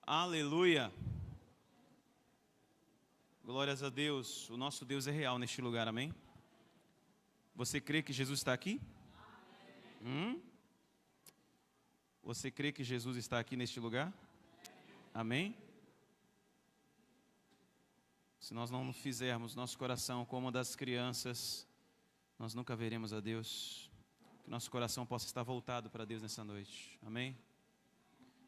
Aleluia! Glórias a Deus, o nosso Deus é real neste lugar, amém? Você crê que Jesus está aqui? Você crê que Jesus está aqui neste lugar? Amém? Se nós não fizermos nosso coração como o das crianças, nós nunca veremos a Deus. Que nosso coração possa estar voltado para Deus nessa noite, amém?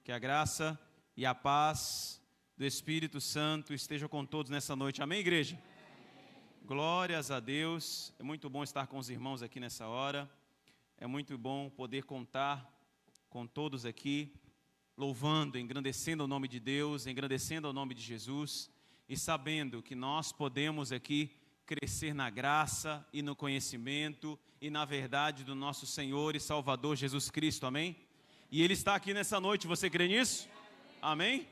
Que a graça e a paz do Espírito Santo esteja com todos nessa noite, amém, igreja? Amém. Glórias a Deus, é muito bom estar com os irmãos aqui nessa hora, é muito bom poder contar com todos aqui, louvando, engrandecendo o nome de Deus, engrandecendo o nome de Jesus, e sabendo que nós podemos aqui crescer na graça e no conhecimento e na verdade do nosso Senhor e Salvador Jesus Cristo, amém? E Ele está aqui nessa noite, você crê nisso? Amém?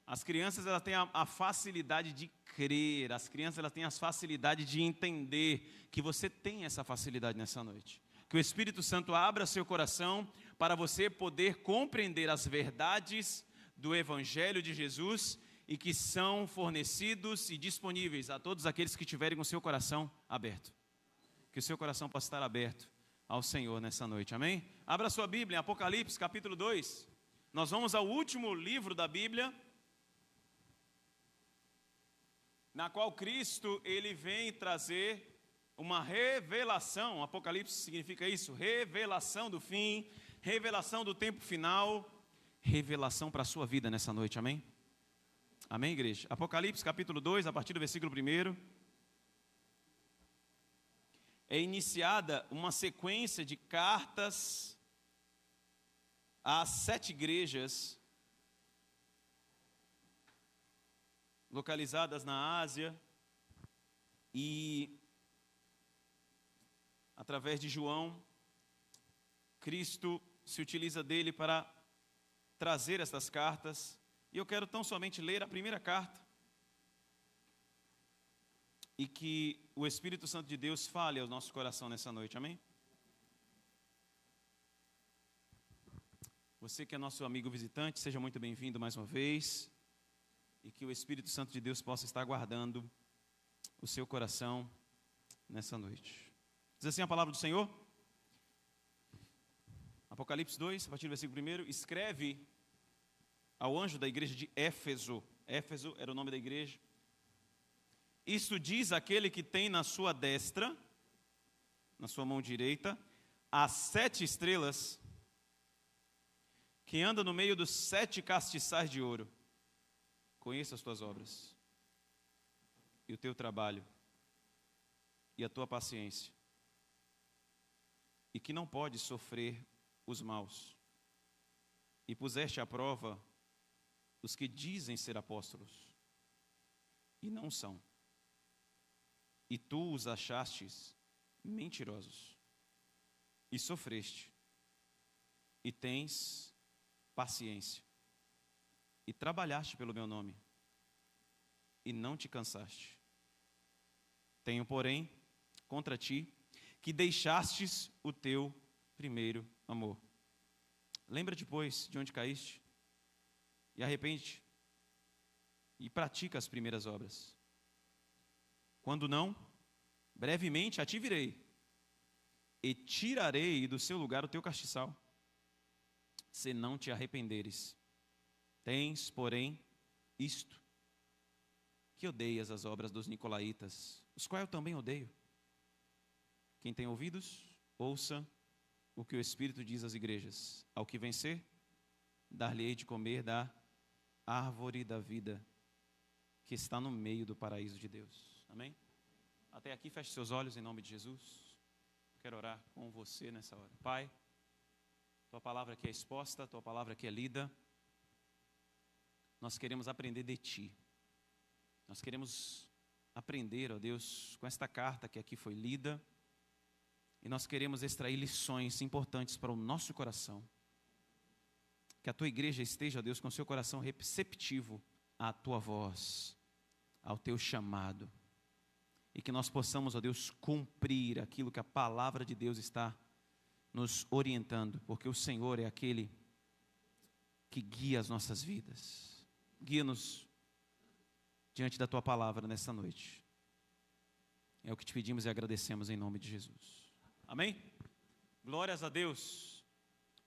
As crianças elas têm a facilidade de crer, as crianças elas têm a facilidade de entender que você tem essa facilidade nessa noite. Que o Espírito Santo abra seu coração para você poder compreender as verdades do Evangelho de Jesus e que são fornecidos e disponíveis a todos aqueles que tiverem o seu coração aberto. Que o seu coração possa estar aberto ao Senhor nessa noite, amém? Abra sua Bíblia em Apocalipse, capítulo 2. Nós vamos ao último livro da Bíblia, na qual Cristo, Ele vem trazer uma revelação. Apocalipse significa isso, revelação do fim, revelação do tempo final, revelação para a sua vida nessa noite, amém? Amém, igreja? Apocalipse capítulo 2, a partir do versículo 1. É iniciada uma sequência de cartas às 7 igrejas localizadas na Ásia e, através de João, Cristo se utiliza dele para trazer estas cartas. E eu quero tão somente ler a primeira carta e que o Espírito Santo de Deus fale ao nosso coração nessa noite, amém? Você que é nosso amigo visitante, seja muito bem-vindo mais uma vez e que o Espírito Santo de Deus possa estar guardando o seu coração nessa noite. Diz assim a palavra do Senhor, Apocalipse 2, a partir do versículo 1, escreve ao anjo da igreja de Éfeso. Éfeso era o nome da igreja. Isto diz aquele que tem na sua destra, na sua mão direita, as 7 estrelas, que anda no meio dos 7 castiçais de ouro. Conheça as tuas obras, e o teu trabalho, e a tua paciência, e que não podes sofrer os maus, e puseste à prova os que dizem ser apóstolos, e não são, e tu os achastes mentirosos, e sofreste, e tens paciência, e trabalhaste pelo meu nome, e não te cansaste. Tenho, porém, contra ti, que deixastes o teu primeiro amor. Lembra-te, pois, de onde caíste, e arrepende-te, e pratica as primeiras obras. Quando não, brevemente a ti virei, e tirarei do seu lugar o teu castiçal, se não te arrependeres. Tens, porém, isto, que odeias as obras dos nicolaítas, os quais eu também odeio. Quem tem ouvidos, ouça o que o Espírito diz às igrejas. Ao que vencer, dar-lhe-ei de comer da árvore da vida, que está no meio do paraíso de Deus. Amém? Até aqui, feche seus olhos em nome de Jesus. Quero orar com você nessa hora. Pai, tua palavra aqui é exposta, tua palavra aqui é lida. Nós queremos aprender de ti. Nós queremos aprender, ó Deus, com esta carta que aqui foi lida. E nós queremos extrair lições importantes para o nosso coração. Que a tua igreja esteja, ó Deus, com o seu coração receptivo à tua voz, ao teu chamado. E que nós possamos, ó Deus, cumprir aquilo que a palavra de Deus está nos orientando. Porque o Senhor é aquele que guia as nossas vidas. Guia-nos diante da Tua palavra nessa noite. É o que te pedimos e agradecemos em nome de Jesus. Amém? Glórias a Deus.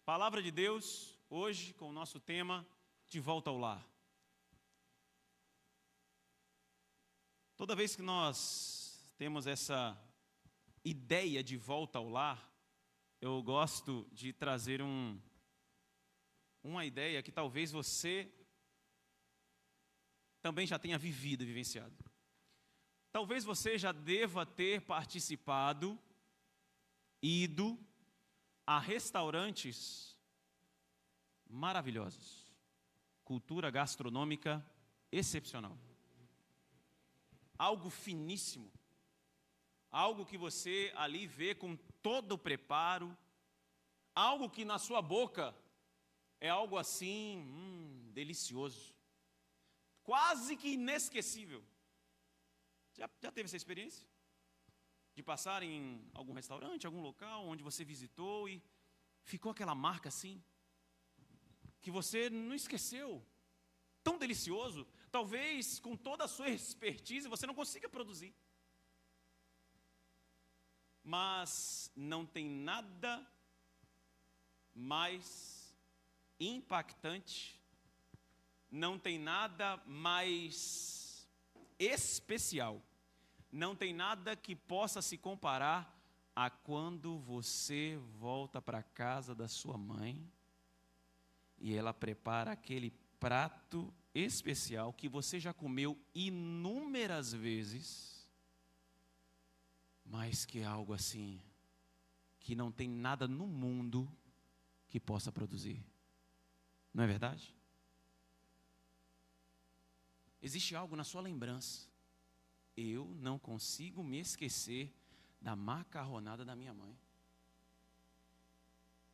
Palavra de Deus, hoje com o nosso tema, de volta ao lar. Toda vez que nós temos essa ideia de volta ao lar, eu gosto de trazer uma ideia que talvez você também já tenha vivido e vivenciado. Talvez você já deva ter participado, ido a restaurantes maravilhosos, cultura gastronômica excepcional, algo finíssimo, algo que você ali vê com todo o preparo, algo que na sua boca é algo assim, delicioso, quase que inesquecível. Já teve essa experiência? De passar em algum restaurante, algum local onde você visitou e ficou aquela marca assim, que você não esqueceu, tão delicioso, talvez com toda a sua expertise você não consiga produzir. Mas não tem nada mais impactante, não tem nada mais especial, não tem nada que possa se comparar a quando você volta para a casa da sua mãe e ela prepara aquele prato especial que você já comeu inúmeras vezes, mas que é algo assim, que não tem nada no mundo que possa produzir. Não é verdade? Existe algo na sua lembrança. Eu não consigo me esquecer da macarronada da minha mãe.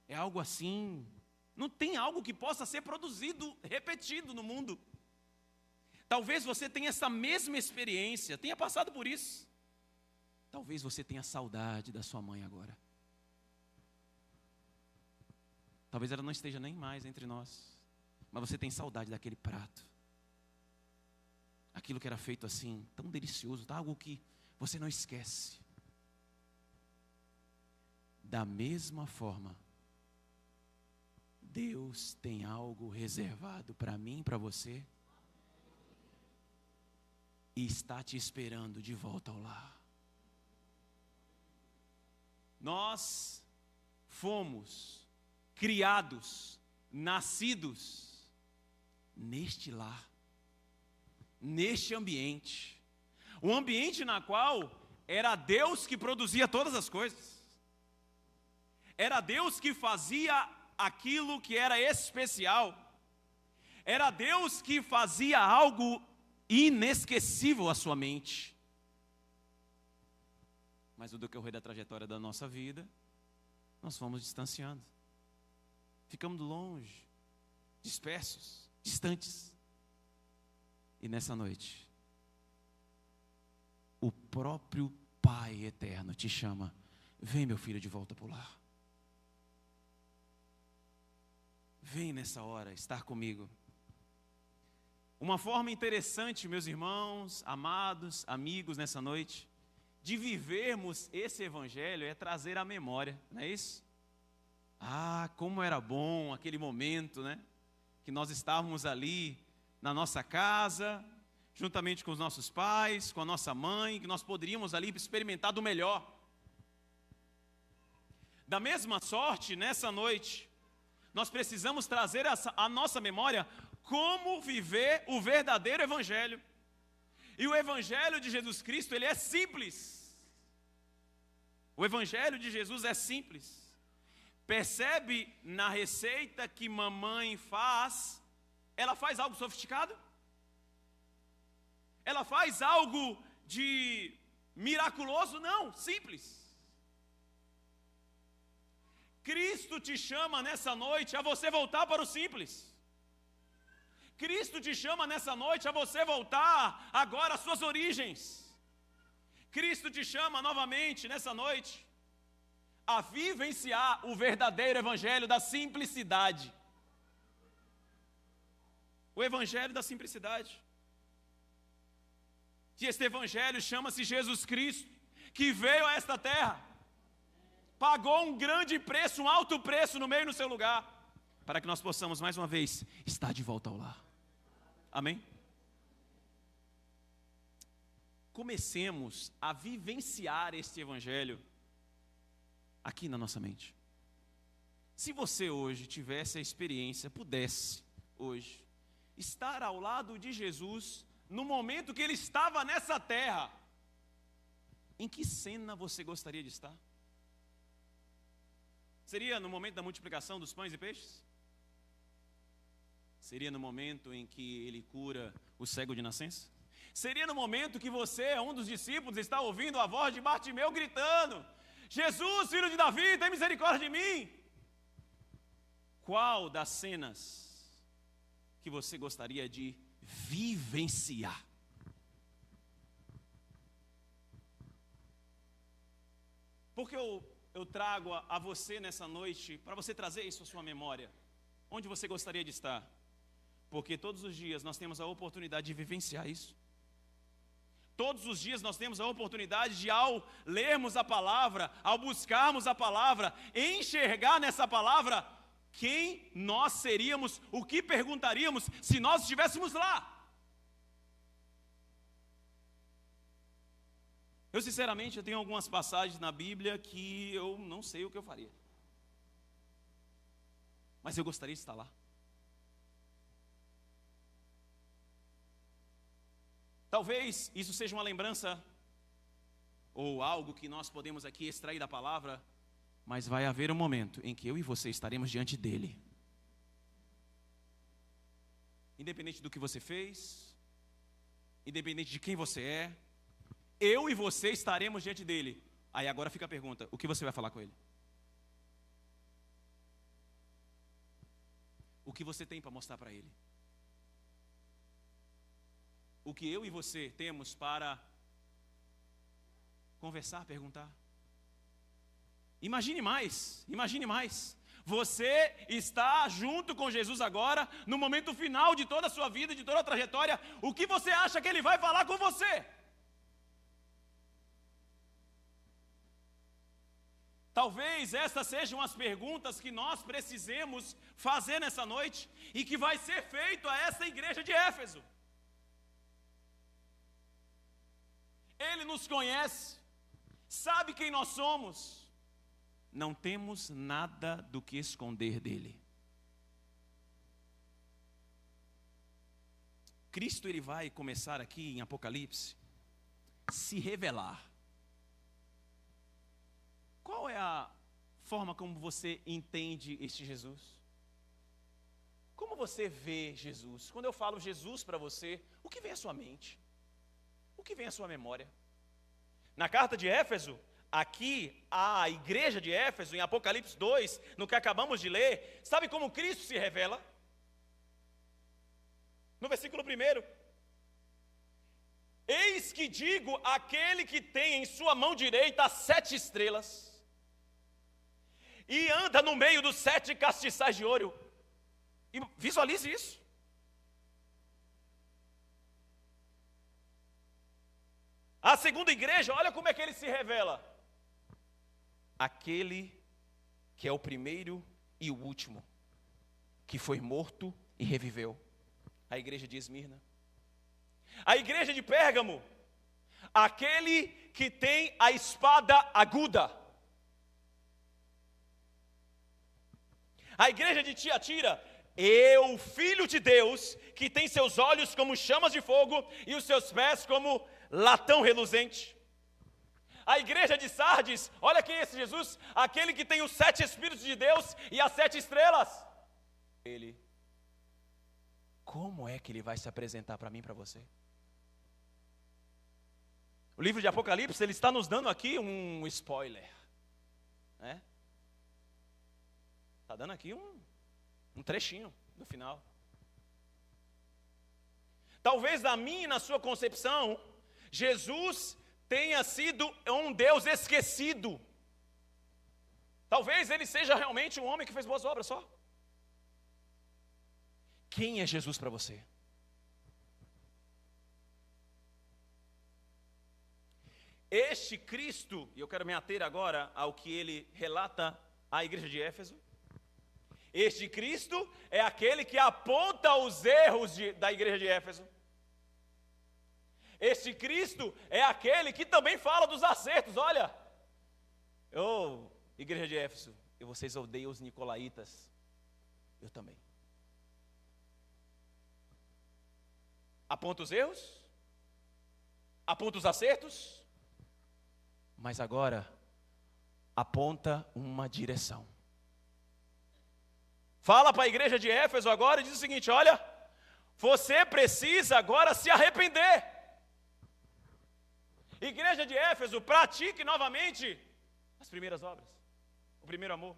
É algo assim, não tem algo que possa ser produzido, repetido no mundo. Talvez você tenha essa mesma experiência, tenha passado por isso. Talvez você tenha saudade da sua mãe agora. Talvez ela não esteja nem mais entre nós, mas você tem saudade daquele prato. Aquilo que era feito assim, tão delicioso, algo que você não esquece. Da mesma forma, Deus tem algo reservado para mim e para você, e está te esperando de volta ao lar. Nós fomos criados, nascidos neste lar, neste ambiente, um ambiente na qual era Deus que produzia todas as coisas, era Deus que fazia aquilo que era especial, era Deus que fazia algo inesquecível à sua mente. Mas no decorrer da trajetória da nossa vida, nós fomos distanciando, ficamos longe, dispersos, distantes. E nessa noite, o próprio Pai eterno te chama: vem, meu filho, de volta para o lar. Vem nessa hora estar comigo. Uma forma interessante, meus irmãos, amados, amigos, nessa noite, de vivermos esse evangelho é trazer à memória, não é isso? Ah, como era bom aquele momento, né? Que nós estávamos ali na nossa casa, juntamente com os nossos pais, com a nossa mãe, que nós poderíamos ali experimentar do melhor. Da mesma sorte, nessa noite, nós precisamos trazer à nossa memória como viver o verdadeiro evangelho. E o evangelho de Jesus Cristo, ele é simples. O evangelho de Jesus é simples. Percebe na receita que mamãe faz, ela faz algo sofisticado? Ela faz algo de miraculoso? Não, simples. Cristo te chama nessa noite a você voltar para o simples. Cristo te chama nessa noite a você voltar agora às suas origens. Cristo te chama novamente nessa noite a vivenciar o verdadeiro evangelho da simplicidade. o evangelho da simplicidade. Que este evangelho chama-se Jesus Cristo, que veio a esta terra, pagou um grande preço, um alto preço no meio e no seu lugar, para que nós possamos mais uma vez estar de volta ao lar. Amém? Comecemos a vivenciar este evangelho aqui na nossa mente. Se você hoje tivesse a experiência, pudesse hoje estar ao lado de Jesus no momento que ele estava nessa terra, em que cena você gostaria de estar? Seria no momento da multiplicação dos pães e peixes? Seria no momento em que ele cura o cego de nascença? Seria no momento que você, um dos discípulos, está ouvindo a voz de Bartimeu gritando: Jesus, filho de Davi, tem misericórdia de mim? Qual das cenas que você gostaria de vivenciar? Porque eu trago a você nessa noite, para você trazer isso à sua memória, onde você gostaria de estar. Porque todos os dias nós temos a oportunidade de vivenciar isso. Todos os dias nós temos a oportunidade de, ao lermos a palavra, ao buscarmos a palavra, enxergar nessa palavra quem nós seríamos, o que perguntaríamos se nós estivéssemos lá. Eu sinceramente, eu tenho algumas passagens na Bíblia que eu não sei o que eu faria. Mas eu gostaria de estar lá. Talvez isso seja uma lembrança ou algo que nós podemos aqui extrair da palavra, mas vai haver um momento em que eu e você estaremos diante dele. Independente do que você fez, independente de quem você é, eu e você estaremos diante dele. Aí agora fica a pergunta: o que você vai falar com ele? O que você tem para mostrar para ele? O que eu e você temos para conversar, perguntar? Imagine mais, imagine mais. Você está junto com Jesus agora, no momento final de toda a sua vida, de toda a trajetória. O que você acha que ele vai falar com você? Talvez essas sejam as perguntas que nós precisemos fazer nessa noite e que vai ser feito a essa igreja de Éfeso. Ele nos conhece, sabe quem nós somos, não temos nada do que esconder dele. Cristo, ele vai começar aqui em Apocalipse, se revelar. Qual é a forma como você entende este Jesus? Como você vê Jesus? Quando eu falo Jesus para você, o que vem à sua mente? O que vem à sua memória? Na carta de Éfeso, aqui a igreja de Éfeso, em Apocalipse 2, no que acabamos de ler, sabe como Cristo se revela? No versículo 1: eis que digo aquele que tem em sua mão direita 7 estrelas, e anda no meio dos 7 castiçais de ouro. E visualize isso. A segunda igreja, olha como é que ele se revela. Aquele que é o primeiro e o último, que foi morto e reviveu. A igreja de Esmirna. A igreja de Pérgamo, aquele que tem a espada aguda. A igreja de Tiatira, o Filho de Deus, que tem seus olhos como chamas de fogo e os seus pés como latão reluzente. A igreja de Sardes, olha quem é esse Jesus, aquele que tem os 7 Espíritos de Deus e as 7 estrelas. Ele, como é que ele vai se apresentar para mim e para você? O livro de Apocalipse, ele está nos dando aqui um spoiler, né? Está dando aqui um trechinho do final. Talvez na minha e na sua concepção, Jesus tenha sido um Deus esquecido. Talvez ele seja realmente um homem que fez boas obras só. Quem é Jesus para você? Este Cristo, e eu quero me ater agora ao que ele relata à igreja de Éfeso. Este Cristo é aquele que aponta os erros da igreja de Éfeso. Este Cristo é aquele que também fala dos acertos. Olha, igreja de Éfeso, vocês odeiam os nicolaítas. Eu também. Aponta os erros, aponta os acertos, mas agora aponta uma direção. Fala para a igreja de Éfeso agora e diz o seguinte: olha, você precisa agora se arrepender. Igreja de Éfeso, pratique novamente as primeiras obras, o primeiro amor.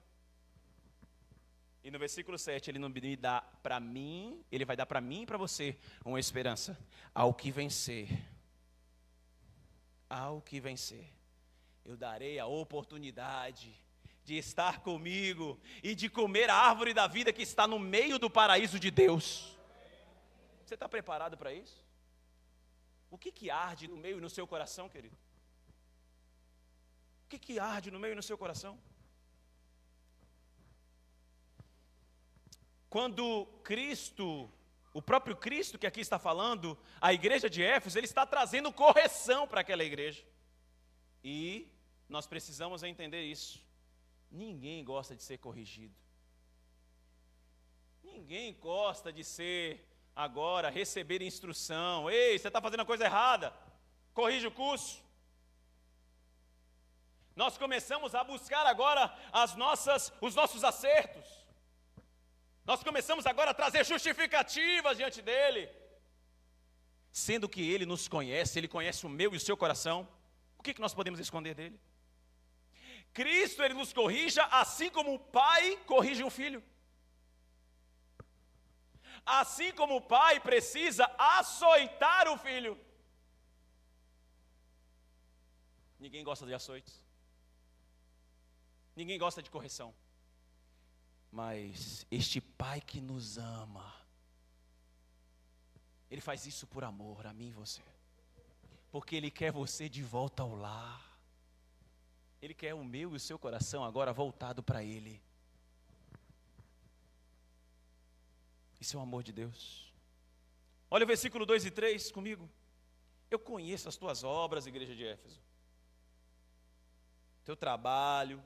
E no versículo 7, ele não me dá para mim, ele vai dar para mim e para você uma esperança. Ao que vencer, eu darei a oportunidade de estar comigo e de comer a árvore da vida que está no meio do paraíso de Deus. Você está preparado para isso? O que arde no meio e no seu coração, querido? O que arde no meio e no seu coração? Quando Cristo, o próprio Cristo que aqui está falando, a igreja de Éfeso, ele está trazendo correção para aquela igreja. E nós precisamos entender isso. Ninguém gosta de ser corrigido. Ninguém gosta de receber instrução. Ei, você está fazendo a coisa errada. Corrige o curso. Nós começamos a buscar agora os nossos acertos. Nós começamos agora a trazer justificativas diante dele. Sendo que ele nos conhece, ele conhece o meu e o seu coração. O que nós podemos esconder dele? Cristo, ele nos corrija assim como o pai corrige um filho. Assim como o pai precisa açoitar o filho. Ninguém gosta de açoites. Ninguém gosta de correção. Mas este pai que nos ama, ele faz isso por amor a mim e você. Porque ele quer você de volta ao lar. Ele quer o meu e o seu coração agora voltado para ele. Isso é o amor de Deus. Olha o versículo 2 e 3 comigo. Eu conheço as tuas obras, igreja de Éfeso. Teu trabalho,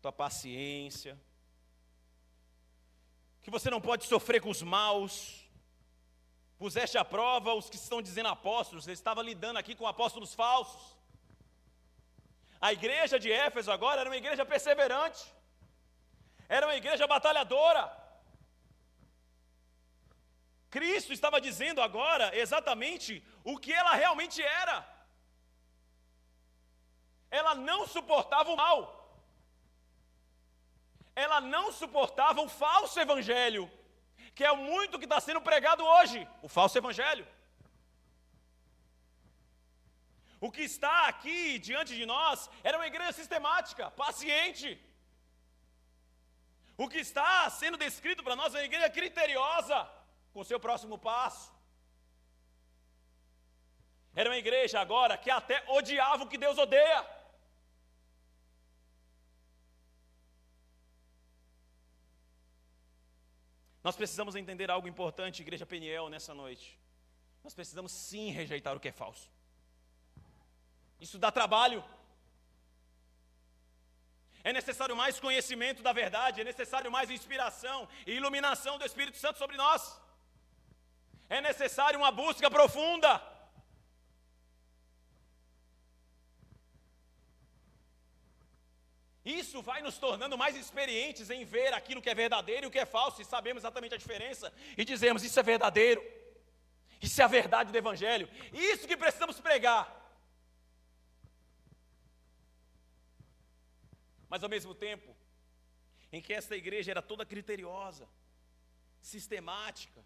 tua paciência. Que você não pode sofrer com os maus. Puseste à prova os que estão dizendo apóstolos. Ele estava lidando aqui com apóstolos falsos. A igreja de Éfeso agora era uma igreja perseverante. Era uma igreja batalhadora. Cristo estava dizendo agora exatamente o que ela realmente era. Ela não suportava o mal. Ela não suportava o falso evangelho, que é muito que está sendo pregado hoje, o falso evangelho. O que está aqui diante de nós era uma igreja sistemática, paciente. O que está sendo descrito para nós é uma igreja criteriosa, com seu próximo passo. Era uma igreja agora que até odiava o que Deus odeia. Nós precisamos entender algo importante, igreja Peniel, nessa noite. Nós precisamos sim rejeitar o que é falso. Isso dá trabalho. É necessário mais conhecimento da verdade, é necessário mais inspiração e iluminação do Espírito Santo sobre nós. É necessário uma busca profunda. Isso vai nos tornando mais experientes em ver aquilo que é verdadeiro e o que é falso, e sabemos exatamente a diferença, e dizemos, isso é verdadeiro, isso é a verdade do Evangelho, isso que precisamos pregar. Mas ao mesmo tempo, em que esta igreja era toda criteriosa, sistemática,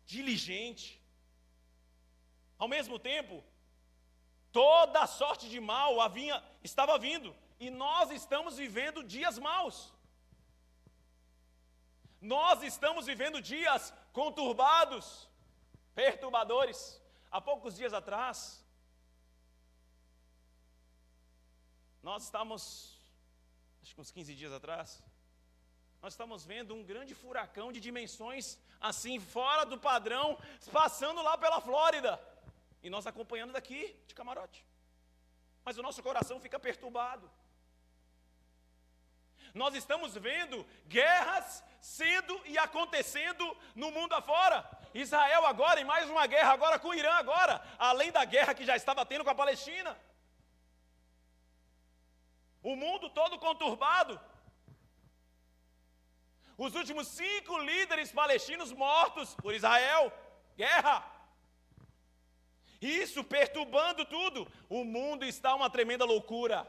diligente, ao mesmo tempo, toda a sorte de mal estava vindo, e nós estamos vivendo dias maus. nós estamos vivendo dias conturbados, perturbadores. Há poucos dias atrás, nós estamos, acho que uns 15 dias atrás, nós estamos vendo um grande furacão de dimensões, assim, fora do padrão, passando lá pela Flórida. E nós acompanhando daqui, de camarote. Mas o nosso coração fica perturbado. Nós estamos vendo guerras sendo e acontecendo no mundo afora. Israel agora, em mais uma guerra agora com o Irã agora, além da guerra que já estava tendo com a Palestina. O mundo todo conturbado. Os últimos 5 líderes palestinos mortos por Israel. Guerra. Isso perturbando tudo. O mundo está uma tremenda loucura.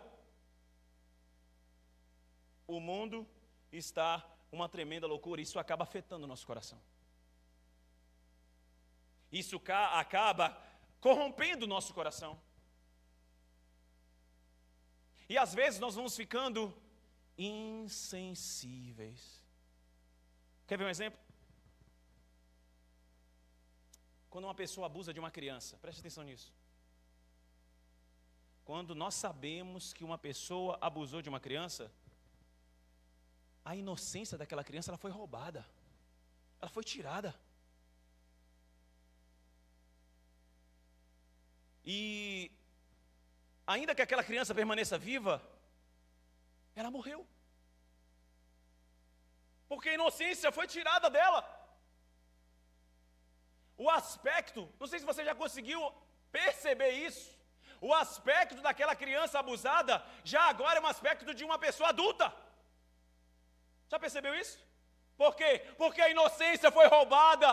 O mundo está uma tremenda loucura. Isso acaba afetando o nosso coração. Isso acaba corrompendo o nosso coração. E às vezes nós vamos ficando insensíveis. Quer ver um exemplo? Quando uma pessoa abusa de uma criança, preste atenção nisso. Quando nós sabemos que uma pessoa abusou de uma criança, a inocência daquela criança ela foi roubada, ela foi tirada. E ainda que aquela criança permaneça viva, ela morreu. Porque a inocência foi tirada dela. O aspecto, não sei se você já conseguiu perceber isso, o aspecto daquela criança abusada, já agora é um aspecto de uma pessoa adulta. Já percebeu isso? Por quê? Porque a inocência foi roubada.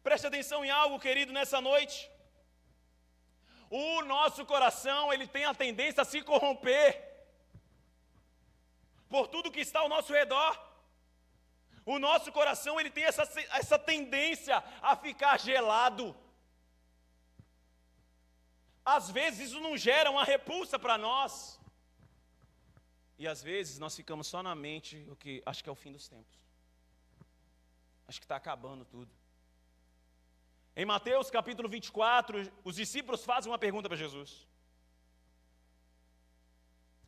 Preste atenção em algo, querido, nessa noite. O nosso coração, ele tem a tendência a se corromper por tudo que está ao nosso redor. O nosso coração, ele tem essa tendência a ficar gelado. Às vezes isso não gera uma repulsa para nós. E às vezes nós ficamos só na mente, o que acho que é o fim dos tempos. Acho que está acabando tudo. Em Mateus capítulo 24, os discípulos fazem uma pergunta para Jesus.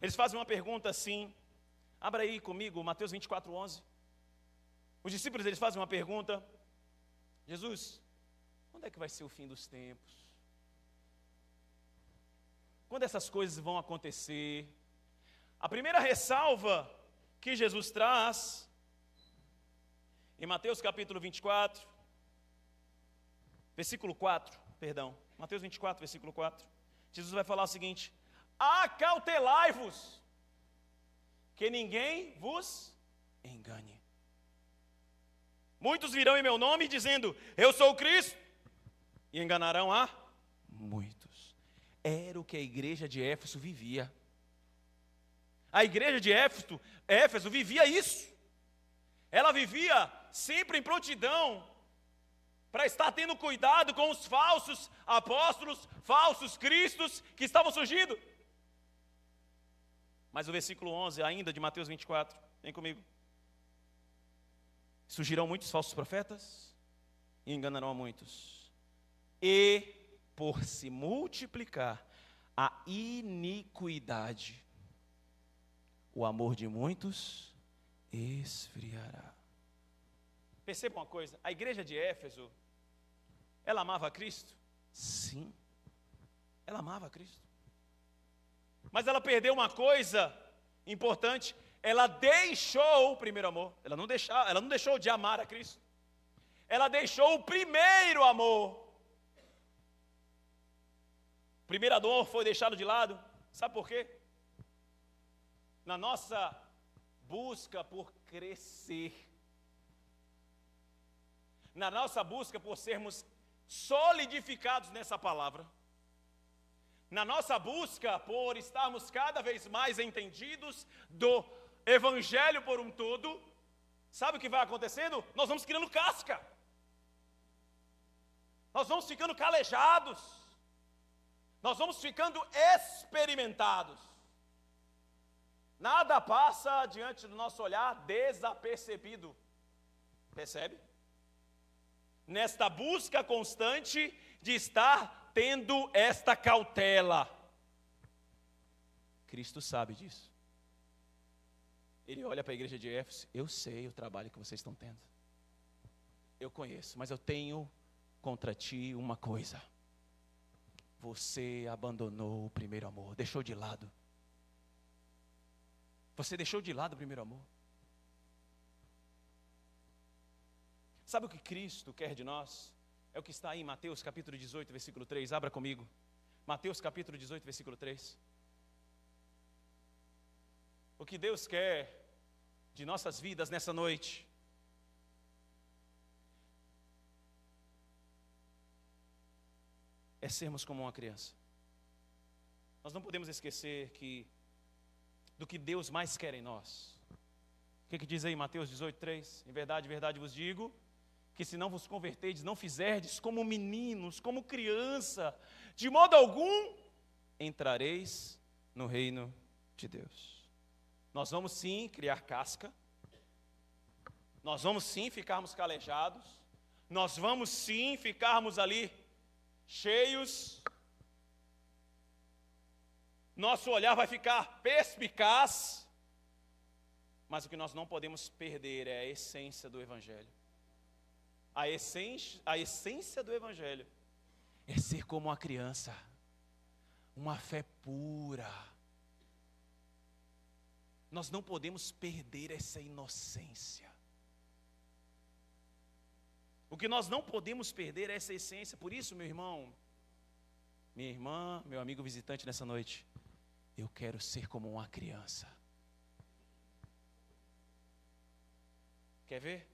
Eles fazem uma pergunta assim, abra aí comigo, Mateus 24, 11. Os discípulos, eles fazem uma pergunta: Jesus, quando é que vai ser o fim dos tempos? Quando essas coisas vão acontecer? A primeira ressalva que Jesus traz, em Mateus capítulo 24, versículo 4, perdão, Mateus 24, versículo 4, Jesus vai falar o seguinte: acautelai-vos, que ninguém vos engane. Muitos virão em meu nome dizendo, eu sou o Cristo, e enganarão a muitos. Era o que a igreja de Éfeso vivia. A igreja de Éfeso vivia isso. Ela vivia sempre em prontidão para estar tendo cuidado com os falsos apóstolos, falsos cristos que estavam surgindo. Mas o versículo 11 ainda de Mateus 24, vem comigo. Surgirão muitos falsos profetas e enganarão a muitos. E por se multiplicar a iniquidade, o amor de muitos esfriará. Perceba uma coisa, a igreja de Éfeso, ela amava a Cristo? Sim, ela amava a Cristo. Mas ela perdeu uma coisa importante, ela deixou o primeiro amor, ela não deixou de amar a Cristo, ela deixou o primeiro amor. O primeiro amor foi deixado de lado, sabe por quê? Na nossa busca por crescer, na nossa busca por sermos solidificados nessa palavra, na nossa busca por estarmos cada vez mais entendidos do Evangelho por um todo, sabe o que vai acontecendo? Nós vamos criando casca, nós vamos ficando calejados, nós vamos ficando experimentados. Nada passa diante do nosso olhar desapercebido. Percebe? Nesta busca constante de estar tendo esta cautela. Cristo sabe disso. Ele olha para a igreja de Éfeso, eu sei o trabalho que vocês estão tendo. Eu conheço, mas eu tenho contra ti uma coisa. Você abandonou o primeiro amor, deixou de lado. Você deixou de lado o primeiro amor. Sabe o que Cristo quer de nós? É o que está aí em Mateus capítulo 18, versículo 3. Abra comigo. Mateus capítulo 18, versículo 3. O que Deus quer de nossas vidas nessa noite é sermos como uma criança. Nós não podemos esquecer do que Deus mais quer em nós. O que diz aí Mateus 18, 3? Em verdade, verdade vos digo, que se não vos converterdes, não fizerdes como meninos, como criança, de modo algum entrareis no reino de Deus. Nós vamos sim criar casca, nós vamos sim ficarmos calejados, nós vamos sim ficarmos ali cheios, nosso olhar vai ficar perspicaz, mas o que nós não podemos perder é a essência do Evangelho. A essência do Evangelho é ser como uma criança, uma fé pura. Nós não podemos perder essa inocência. O que nós não podemos perder é essa essência. Por isso, meu irmão, minha irmã, meu amigo visitante nessa noite, eu quero ser como uma criança. Quer ver?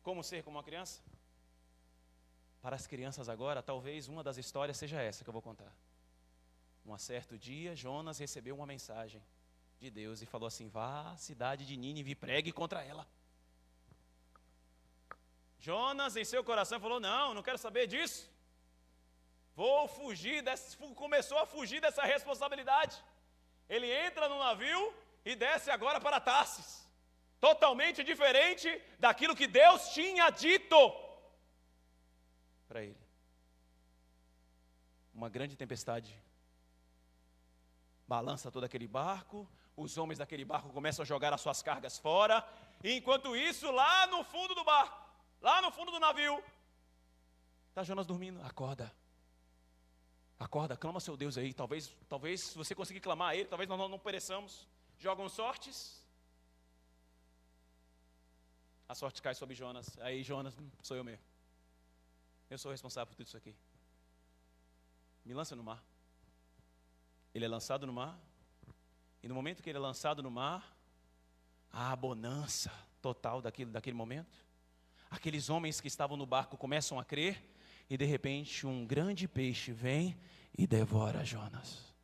Como ser como uma criança? Para as crianças agora, talvez uma das histórias seja essa que eu vou contar. Um certo dia, Jonas recebeu uma mensagem de Deus e falou assim: vá à cidade de Nínive e pregue contra ela. Jonas, em seu coração, falou: não quero saber disso. Começou a fugir dessa responsabilidade. Ele entra no navio e desce agora para Tarsis. Totalmente diferente daquilo que Deus tinha dito para ele. Uma grande tempestade balança todo aquele barco, os homens daquele barco começam a jogar as suas cargas fora, e enquanto isso, lá no fundo do barco, lá no fundo do navio, está Jonas dormindo. Acorda, clama seu Deus aí, talvez se você conseguir clamar a ele, talvez nós não pereçamos. Jogam sortes, a sorte cai sobre Jonas. Aí Jonas, sou eu mesmo, eu sou responsável por tudo isso aqui, me lança no mar. Ele é lançado no mar, e no momento que ele é lançado no mar, a bonança total daquele momento. Aqueles homens que estavam no barco começam a crer, e de repente um grande peixe vem e devora Jonas.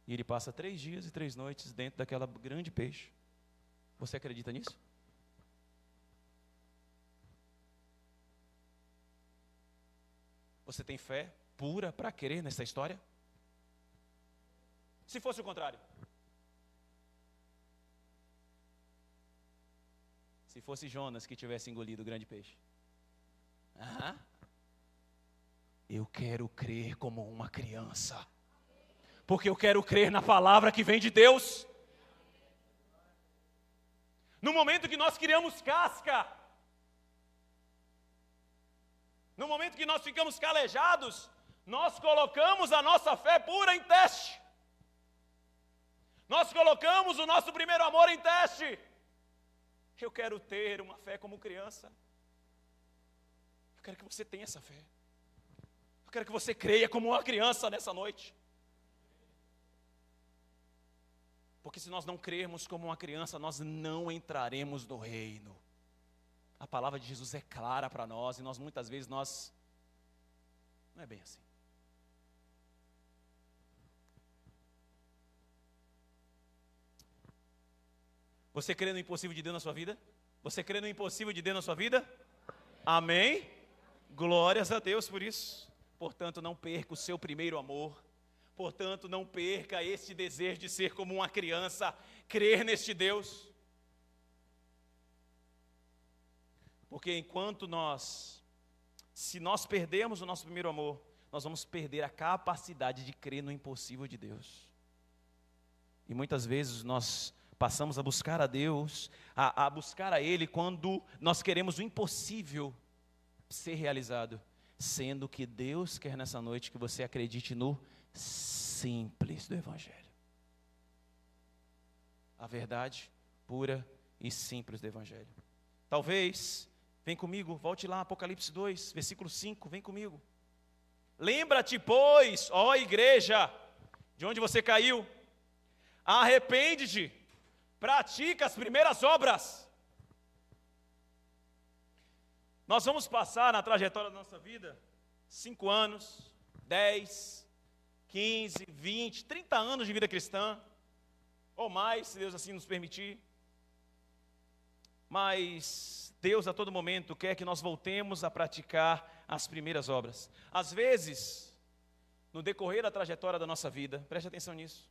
E ele passa 3 dias e 3 noites dentro daquela grande peixe. Você acredita nisso? Você tem fé pura para crer nessa história? Se fosse o contrário, se fosse Jonas que tivesse engolido o grande peixe, eu quero crer como uma criança, porque eu quero crer na palavra que vem de Deus. No momento que nós criamos casca, no momento que nós ficamos calejados, nós colocamos a nossa fé pura em teste. Nós colocamos o nosso primeiro amor em teste. Eu quero ter uma fé como criança. Eu quero que você tenha essa fé. Eu quero que você creia como uma criança nessa noite. Porque se nós não crermos como uma criança, nós não entraremos no reino. A palavra de Jesus é clara para nós, e muitas vezes não é bem assim. Você crê no impossível de Deus na sua vida? Você crê no impossível de Deus na sua vida? Amém? Glórias a Deus por isso. Portanto, não perca o seu primeiro amor. Portanto, não perca este desejo de ser como uma criança, crer neste Deus. Porque se nós perdermos o nosso primeiro amor, nós vamos perder a capacidade de crer no impossível de Deus. E muitas vezes nós passamos a buscar a Deus, a buscar a Ele, quando nós queremos o impossível ser realizado, sendo que Deus quer nessa noite que você acredite no simples do Evangelho. A verdade pura e simples do Evangelho. Talvez, vem comigo, volte lá, Apocalipse 2, versículo 5, vem comigo. Lembra-te, pois, ó igreja, de onde você caiu, arrepende-te, pratica as primeiras obras. Nós vamos passar na trajetória da nossa vida 5 anos, 10, 15, 20, 30 anos de vida cristã, ou mais, se Deus assim nos permitir. Mas Deus a todo momento quer que nós voltemos a praticar as primeiras obras. Às vezes, no decorrer da trajetória da nossa vida, preste atenção nisso,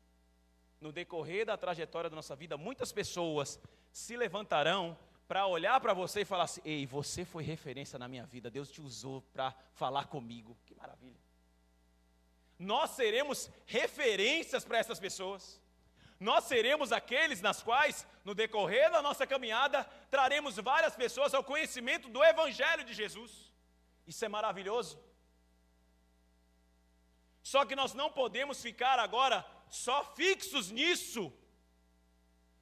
no decorrer da trajetória da nossa vida, muitas pessoas se levantarão para olhar para você e falar assim: ei, você foi referência na minha vida, Deus te usou para falar comigo. Que maravilha. Nós seremos referências para essas pessoas. Nós seremos aqueles nas quais, no decorrer da nossa caminhada, traremos várias pessoas ao conhecimento do Evangelho de Jesus. Isso é maravilhoso. Só que nós não podemos ficar agora só fixos nisso,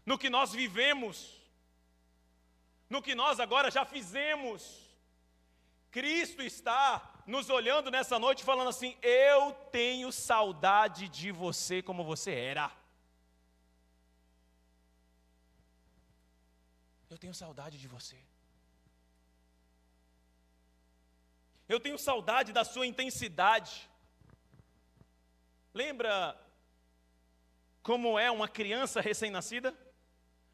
no que nós vivemos, no que nós agora já fizemos. Cristo está nos olhando nessa noite falando assim: eu tenho saudade de você como você era. Eu tenho saudade de você. Eu tenho saudade da sua intensidade. Lembra como é uma criança recém-nascida?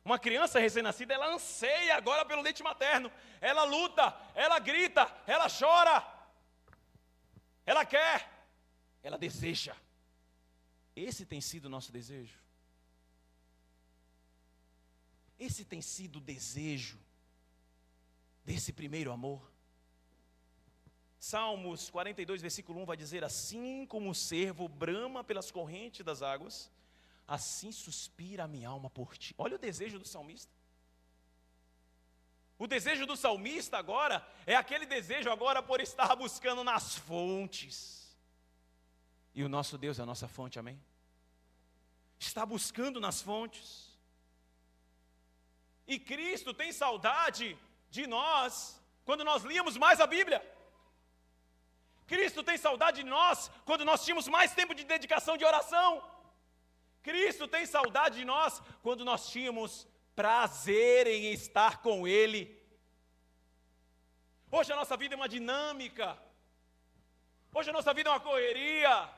Uma criança recém-nascida, ela anseia agora pelo leite materno. Ela luta, ela grita, ela chora. Ela quer, ela deseja. Esse tem sido o nosso desejo. Esse tem sido o desejo desse primeiro amor. Salmos 42, versículo 1 vai dizer: assim como o cervo brama pelas correntes das águas, assim suspira a minha alma por ti. Olha o desejo do salmista. O desejo do salmista agora é aquele desejo agora por estar buscando nas fontes. E o nosso Deus é a nossa fonte, amém? Está buscando nas fontes. E Cristo tem saudade de nós quando nós líamos mais a Bíblia. Cristo tem saudade de nós quando nós tínhamos mais tempo de dedicação de oração. Cristo tem saudade de nós quando nós tínhamos prazer em estar com Ele. Hoje a nossa vida é uma dinâmica. Hoje a nossa vida é uma correria.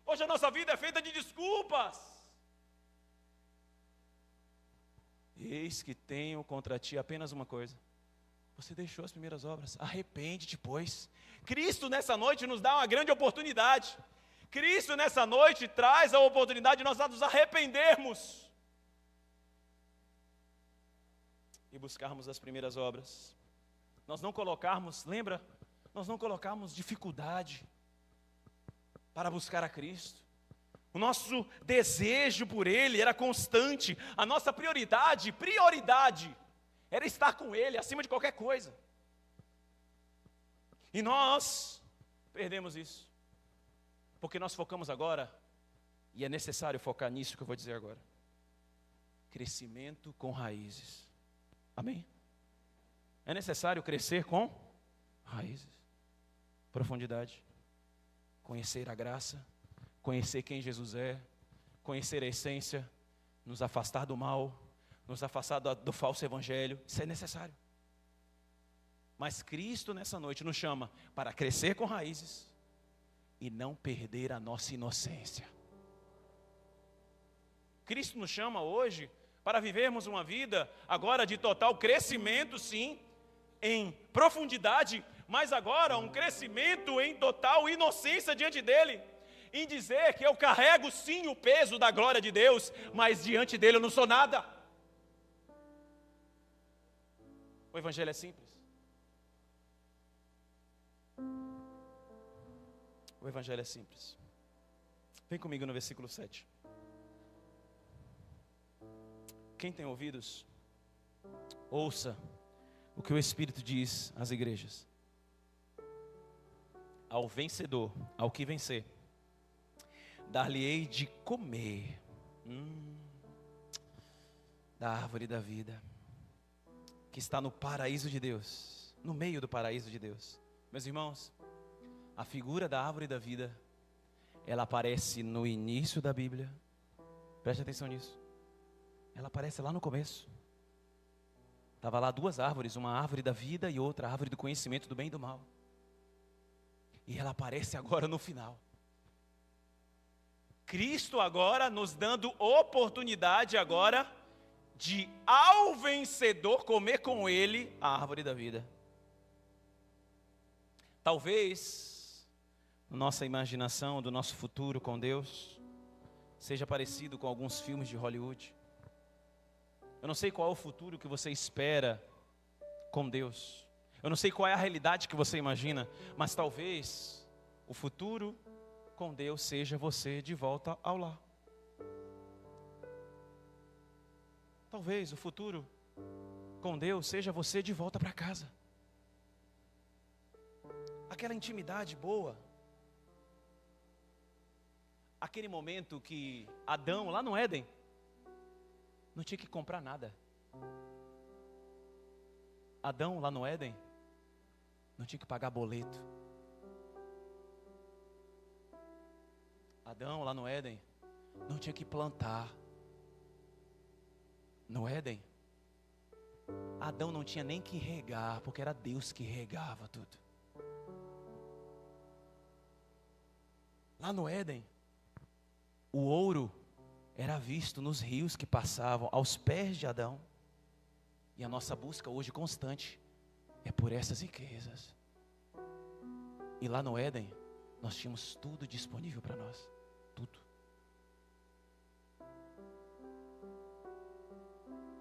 Hoje a nossa vida é feita de desculpas. Eis que tenho contra ti apenas uma coisa: você deixou as primeiras obras. Arrepende-te, pois. Cristo nessa noite nos dá uma grande oportunidade. Cristo nessa noite traz a oportunidade de nós nos arrependermos e buscarmos as primeiras obras. Nós não colocarmos, lembra? Nós não colocarmos dificuldade para buscar a Cristo. O nosso desejo por Ele era constante. A nossa prioridade era estar com Ele acima de qualquer coisa. E nós perdemos isso, porque nós focamos agora, e é necessário focar nisso que eu vou dizer agora: crescimento com raízes. Amém? É necessário crescer com raízes, profundidade, conhecer a graça, conhecer quem Jesus é, conhecer a essência, nos afastar do mal, nos afastar do falso evangelho. Isso é necessário. Mas Cristo nessa noite nos chama para crescer com raízes e não perder a nossa inocência. Cristo nos chama hoje para vivermos uma vida agora de total crescimento, sim, em profundidade, mas agora um crescimento em total inocência diante dEle. em dizer que eu carrego sim o peso da glória de Deus, mas diante dele eu não sou nada. O evangelho é simples. O evangelho é simples. Vem comigo no versículo 7. Quem tem ouvidos, ouça o que o Espírito diz às igrejas. Ao vencedor, ao que vencer, dar-lhe-ei de comer da árvore da vida, que está no paraíso de Deus, no meio do paraíso de Deus. Meus irmãos, a figura da árvore da vida, ela aparece no início da Bíblia. Preste atenção nisso. Ela aparece lá no começo. Estava lá duas árvores, uma árvore da vida e outra árvore do conhecimento do bem e do mal. E ela aparece agora no final. Cristo agora nos dando oportunidade agora de, ao vencedor, comer com ele a árvore da vida. Talvez, na nossa imaginação do nosso futuro com Deus, seja parecido com alguns filmes de Hollywood. Eu não sei qual é o futuro que você espera com Deus. Eu não sei qual é a realidade que você imagina, mas talvez o futuro com Deus seja você de volta ao lar. Talvez o futuro com Deus seja você de volta para casa. Aquela intimidade boa. Aquele momento que Adão, lá no Éden, não tinha que comprar nada. Adão, lá no Éden, não tinha que pagar boleto. Adão, lá no Éden, não tinha que plantar. No Éden, Adão não tinha nem que regar, porque era Deus que regava tudo. Lá no Éden, o ouro era visto nos rios que passavam aos pés de Adão. E a nossa busca hoje constante é por essas riquezas. E lá no Éden, nós tínhamos tudo disponível para nós. Tudo.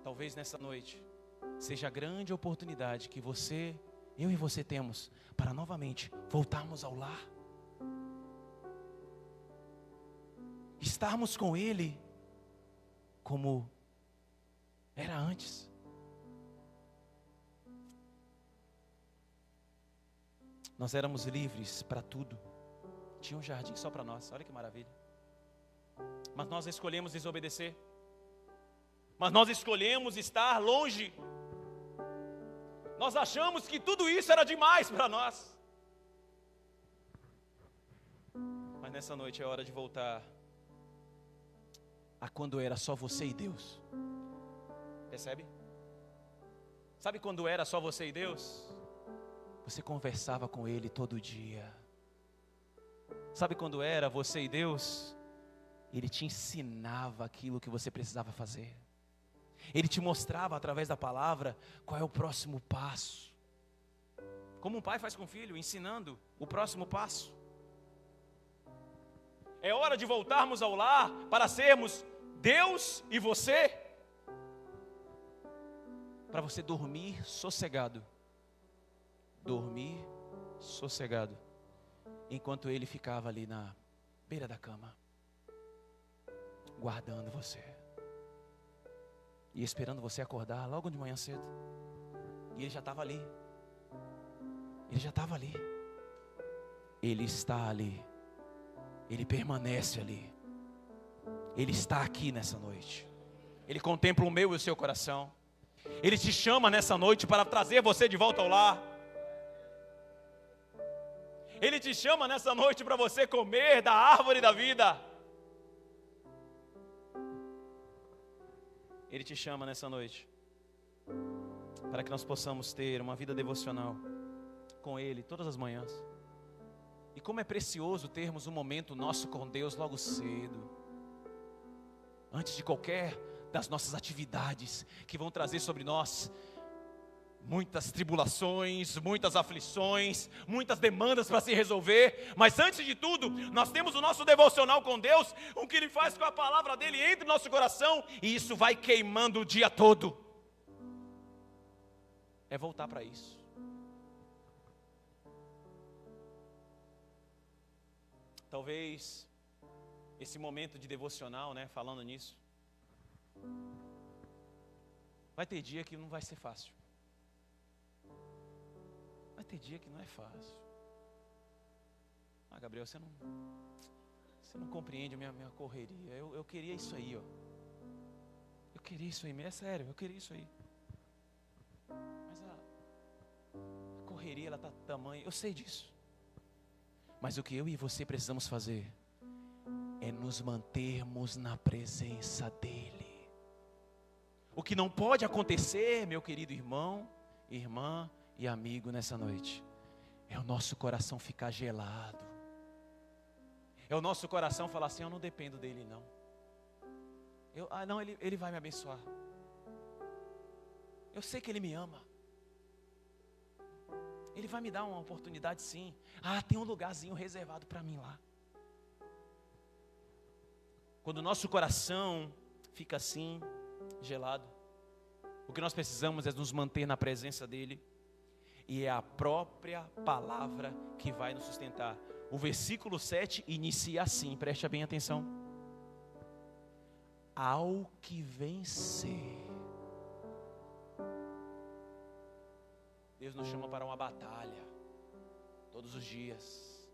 Talvez nessa noite seja a grande oportunidade que eu e você temos para novamente voltarmos ao lar. Estarmos com Ele como era antes. Nós éramos livres para tudo. Tinha um jardim só para nós, olha que maravilha. Mas nós escolhemos desobedecer. Mas nós escolhemos estar longe. Nós achamos que tudo isso era demais para nós. Mas nessa noite é hora de voltar a quando era só você e Deus. Percebe? Sabe quando era só você e Deus? Você conversava com Ele todo dia. Sabe quando era você e Deus? Ele te ensinava aquilo que você precisava fazer. Ele te mostrava através da palavra qual é o próximo passo. Como um pai faz com o filho, ensinando o próximo passo. É hora de voltarmos ao lar para sermos Deus e você. Para você dormir sossegado. Dormir sossegado. Enquanto ele ficava ali na beira da cama, guardando você. E esperando você acordar logo de manhã cedo. E ele já estava ali. Ele já estava ali. Ele está ali. Ele permanece ali. Ele está aqui nessa noite. Ele contempla o meu e o seu coração. Ele te chama nessa noite para trazer você de volta ao lar. Ele te chama nessa noite para você comer da árvore da vida. Ele te chama nessa noite para que nós possamos ter uma vida devocional com Ele todas as manhãs. E como é precioso termos um momento nosso com Deus logo cedo, antes de qualquer das nossas atividades que vão trazer sobre nós muitas tribulações, muitas aflições, muitas demandas para se resolver, mas antes de tudo, nós temos o nosso devocional com Deus, o que Ele faz com a palavra dEle entre no nosso coração, e isso vai queimando o dia todo. É voltar para isso. Talvez esse momento de devocional, falando nisso, vai ter dia que não vai ser fácil. Vai ter dia que não é fácil. Gabriel, você não compreende a minha correria. Eu queria isso aí, ó. Eu queria isso aí, é sério, eu queria isso aí. Mas a correria, ela está tamanha, eu sei disso. Mas o que eu e você precisamos fazer é nos mantermos na presença dEle. O que não pode acontecer, meu querido irmão, irmã e amigo, nessa noite, é o nosso coração ficar gelado. É o nosso coração falar assim: eu não dependo dele não. Não, ele vai me abençoar. Eu sei que ele me ama. Ele vai me dar uma oportunidade sim. Tem um lugarzinho reservado para mim lá. Quando o nosso coração fica assim, gelado, o que nós precisamos é nos manter na presença dEle. E é a própria palavra que vai nos sustentar. O versículo 7 inicia assim, preste bem atenção. Ao que vencer. Deus nos chama para uma batalha, todos os dias.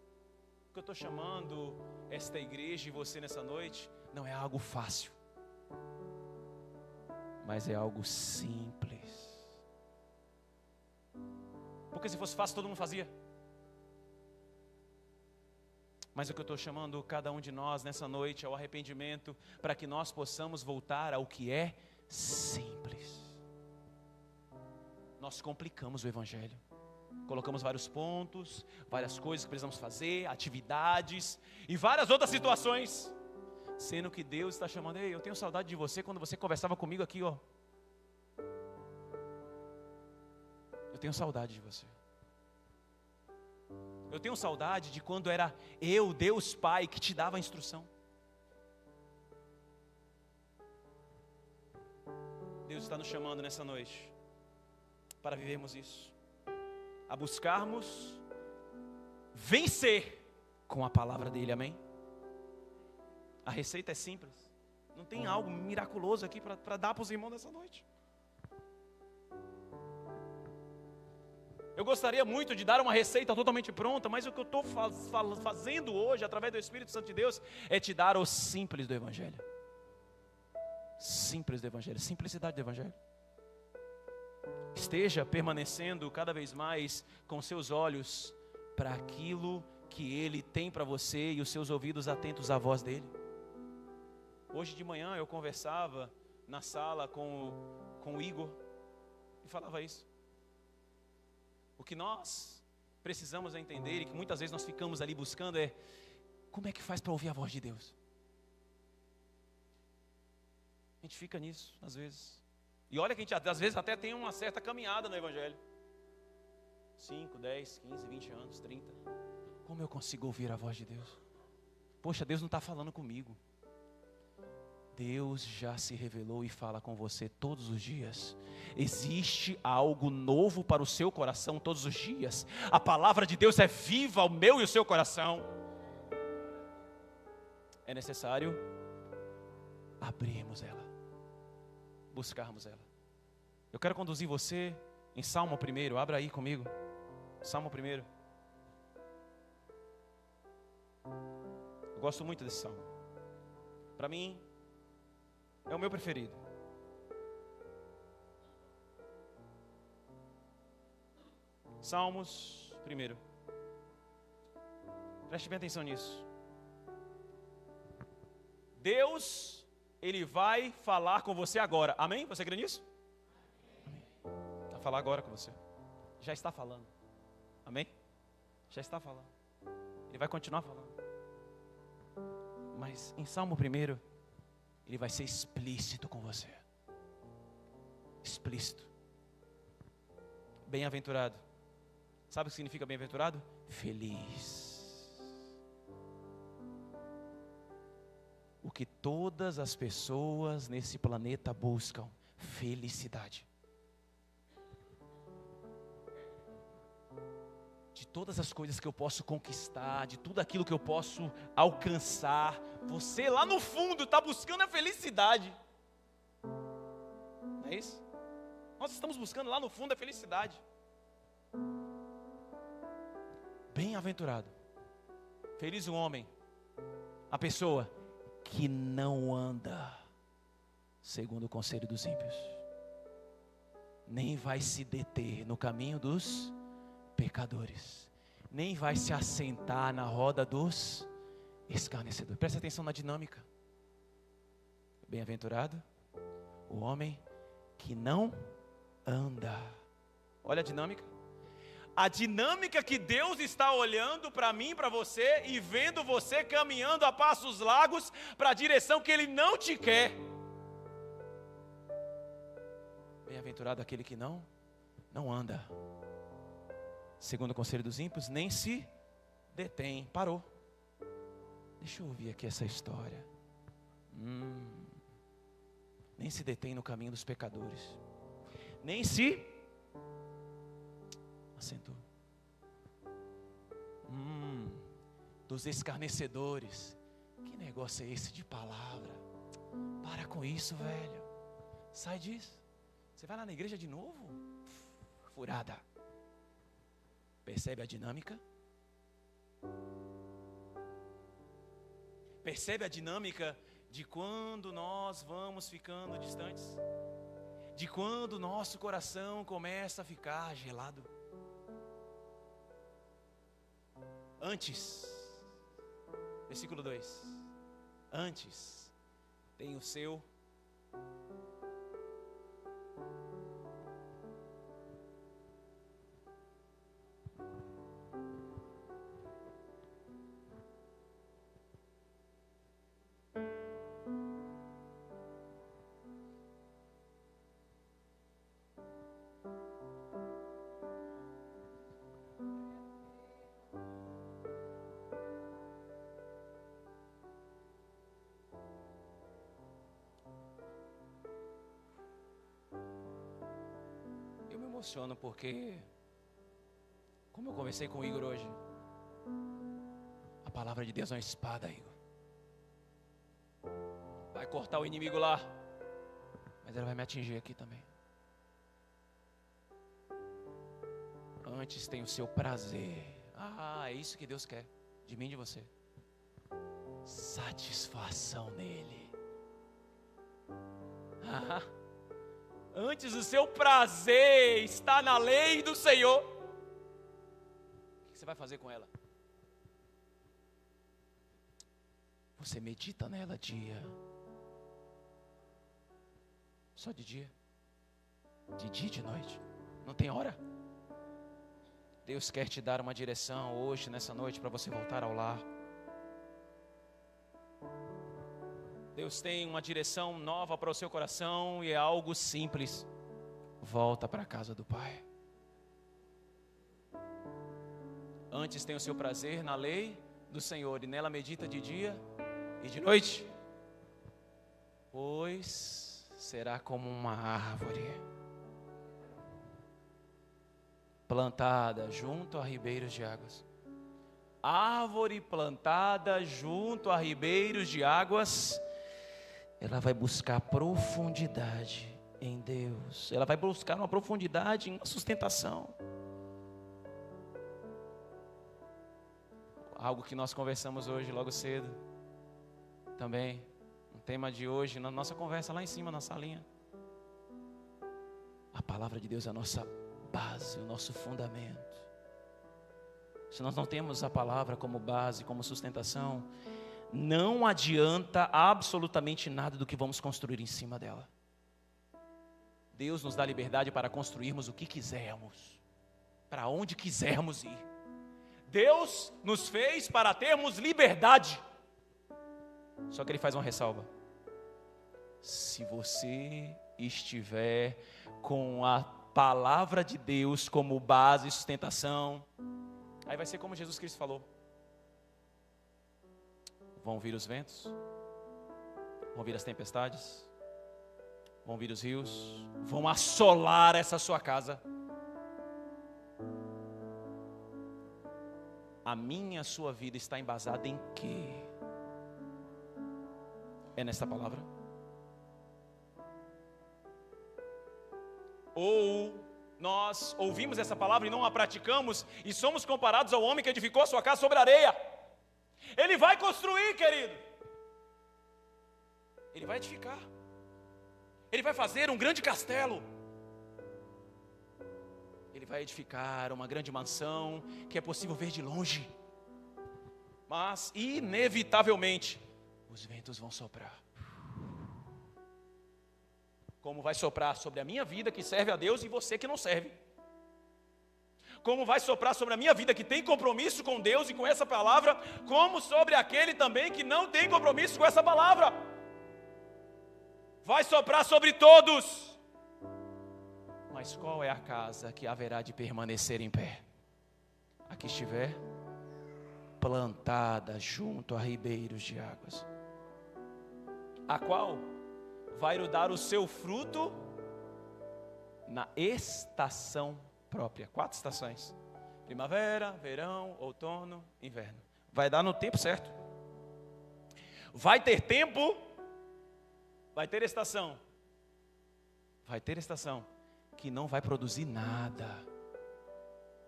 O que eu estou chamando esta igreja e você nessa noite, não é algo fácil, mas é algo simples. Porque se fosse fácil todo mundo fazia. Mas o que eu estou chamando cada um de nós nessa noite é o arrependimento, para que nós possamos voltar ao que é simples. Nós complicamos o Evangelho, colocamos vários pontos, várias coisas que precisamos fazer, atividades e várias outras situações, sendo que Deus está chamando: ei, eu tenho saudade de você quando você conversava comigo aqui, ó. Eu tenho saudade de você. Eu tenho saudade de quando era eu, Deus Pai, que te dava a instrução. Deus está nos chamando nessa noite para vivermos isso, a buscarmos vencer com a palavra dEle, amém? A receita é simples, não tem algo miraculoso aqui para dar para os irmãos nessa noite. Eu gostaria muito de dar uma receita totalmente pronta, mas o que eu estou fazendo hoje, através do Espírito Santo de Deus, é te dar o simples do Evangelho. Simples do Evangelho, simplicidade do Evangelho. Esteja permanecendo cada vez mais com seus olhos para aquilo que Ele tem para você e os seus ouvidos atentos à voz dEle. Hoje de manhã eu conversava na sala com o Igor e falava isso. O que nós precisamos entender e que muitas vezes nós ficamos ali buscando é: como é que faz para ouvir a voz de Deus? A gente fica nisso às vezes. E olha que a gente às vezes até tem uma certa caminhada no Evangelho. 5, 10, 15, 20 anos, 30. Como eu consigo ouvir a voz de Deus? Poxa, Deus não está falando comigo. Deus já se revelou e fala com você todos os dias. Existe algo novo para o seu coração todos os dias. A palavra de Deus é viva ao meu e o seu coração. É necessário abrirmos ela, buscarmos ela. Eu quero conduzir você em Salmo 1, abra aí comigo, Salmo 1. Eu gosto muito desse salmo. Para mim, é o meu preferido. Salmos 1. Preste bem atenção nisso. Deus, Ele vai falar com você agora. Amém? Você crê nisso? Amém. Vai falar agora com você. Já está falando. Amém? Já está falando. Ele vai continuar falando. Mas em Salmo 1, Ele vai ser explícito com você. Explícito. Bem-aventurado. Sabe o que significa bem-aventurado? Feliz. O que todas as pessoas nesse planeta buscam: felicidade. De todas as coisas que eu posso conquistar, de tudo aquilo que eu posso alcançar, você lá no fundo está buscando a felicidade. Não é isso? Nós estamos buscando lá no fundo a felicidade. Bem-aventurado, feliz o homem, a pessoa que não anda segundo o conselho dos ímpios, nem vai se deter no caminho dos pecadores, nem vai se assentar na roda dos escarnecedores. Presta atenção na dinâmica. Bem-aventurado o homem que não anda. Olha a dinâmica. A dinâmica que Deus está olhando para mim, para você, e vendo você caminhando a passos largos para a direção que Ele não te quer. Bem-aventurado aquele que não anda segundo o conselho dos ímpios, nem se detém. Parou. Deixa eu ouvir aqui essa história. Nem se detém no caminho dos pecadores, nem se assentou dos escarnecedores. Que negócio é esse de palavra? Para com isso, velho. Sai disso. Você vai lá na igreja de novo? Furada. Percebe a dinâmica? Percebe a dinâmica de quando nós vamos ficando distantes? De quando o nosso coração começa a ficar gelado? Antes, versículo 2: antes tem o seu emociono porque, como eu conversei com o Igor hoje, a palavra de Deus é uma espada, Igor. Vai cortar o inimigo lá, mas ela vai me atingir aqui também. Antes tem o seu prazer. É isso que Deus quer de mim e de você. Satisfação nele. Antes o seu prazer está na lei do Senhor. O que você vai fazer com ela? Você medita nela dia. Só de dia? De dia e de noite? Não tem hora? Deus quer te dar uma direção hoje, nessa noite, para você voltar ao lar. Deus tem uma direção nova para o seu coração e é algo simples. Volta para a casa do Pai. Antes tem o seu prazer na lei do Senhor e nela medita de dia e de noite. Pois será como uma árvore plantada junto a ribeiros de águas. Árvore plantada junto a ribeiros de águas. Ela vai buscar profundidade em Deus. Ela vai buscar uma profundidade em sustentação. Algo que nós conversamos hoje logo cedo. Também, um tema de hoje, na nossa conversa lá em cima, na salinha. A palavra de Deus é a nossa base, o nosso fundamento. Se nós não temos a palavra como base, como sustentação, não adianta absolutamente nada do que vamos construir em cima dela. Deus nos dá liberdade para construirmos o que quisermos, para onde quisermos ir. Deus nos fez para termos liberdade. Só que Ele faz uma ressalva. Se você estiver com a palavra de Deus como base e sustentação, aí vai ser como Jesus Cristo falou. Vão vir os ventos, vão vir as tempestades, vão vir os rios, vão assolar essa sua casa. A minha, a sua vida está embasada em quê? É nesta palavra? Ou nós ouvimos essa palavra e não a praticamos e somos comparados ao homem que edificou a sua casa sobre areia? Ele vai construir, querido. Ele vai edificar. Ele vai fazer um grande castelo. Ele vai edificar uma grande mansão que é possível ver de longe. Mas, inevitavelmente, os ventos vão soprar. Como vai soprar sobre a minha vida que serve a Deus e você que não serve. Como vai soprar sobre a minha vida que tem compromisso com Deus e com essa palavra, como sobre aquele também que não tem compromisso com essa palavra. Vai soprar sobre todos. Mas qual é a casa que haverá de permanecer em pé? A que estiver plantada junto a ribeiros de águas, a qual vai dar o seu fruto na estação própria. 4 estações: primavera, verão, outono, inverno. Vai dar no tempo certo. Vai ter tempo, vai ter estação. Vai ter estação que não vai produzir nada.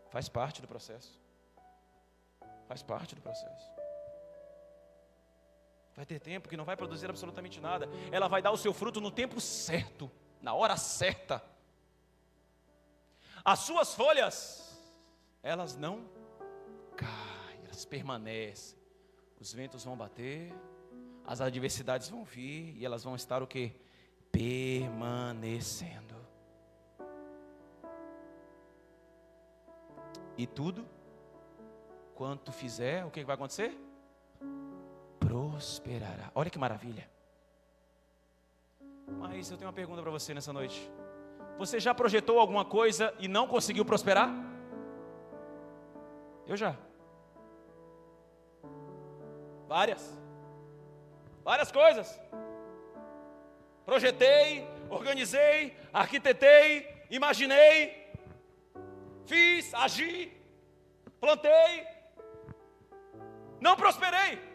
Faz parte do processo. Faz parte do processo. Vai ter tempo que não vai produzir absolutamente nada. Ela vai dar o seu fruto no tempo certo, na hora certa. As suas folhas, elas não caem, elas permanecem. Os ventos vão bater, as adversidades vão vir e elas vão estar o quê? Permanecendo. E tudo quanto fizer, o que vai acontecer? Prosperará. Olha que maravilha. Mas eu tenho uma pergunta para você nessa noite. Você já projetou alguma coisa e não conseguiu prosperar? Eu já. Várias coisas. Projetei, organizei, arquitetei, imaginei, fiz, agi, plantei, não prosperei.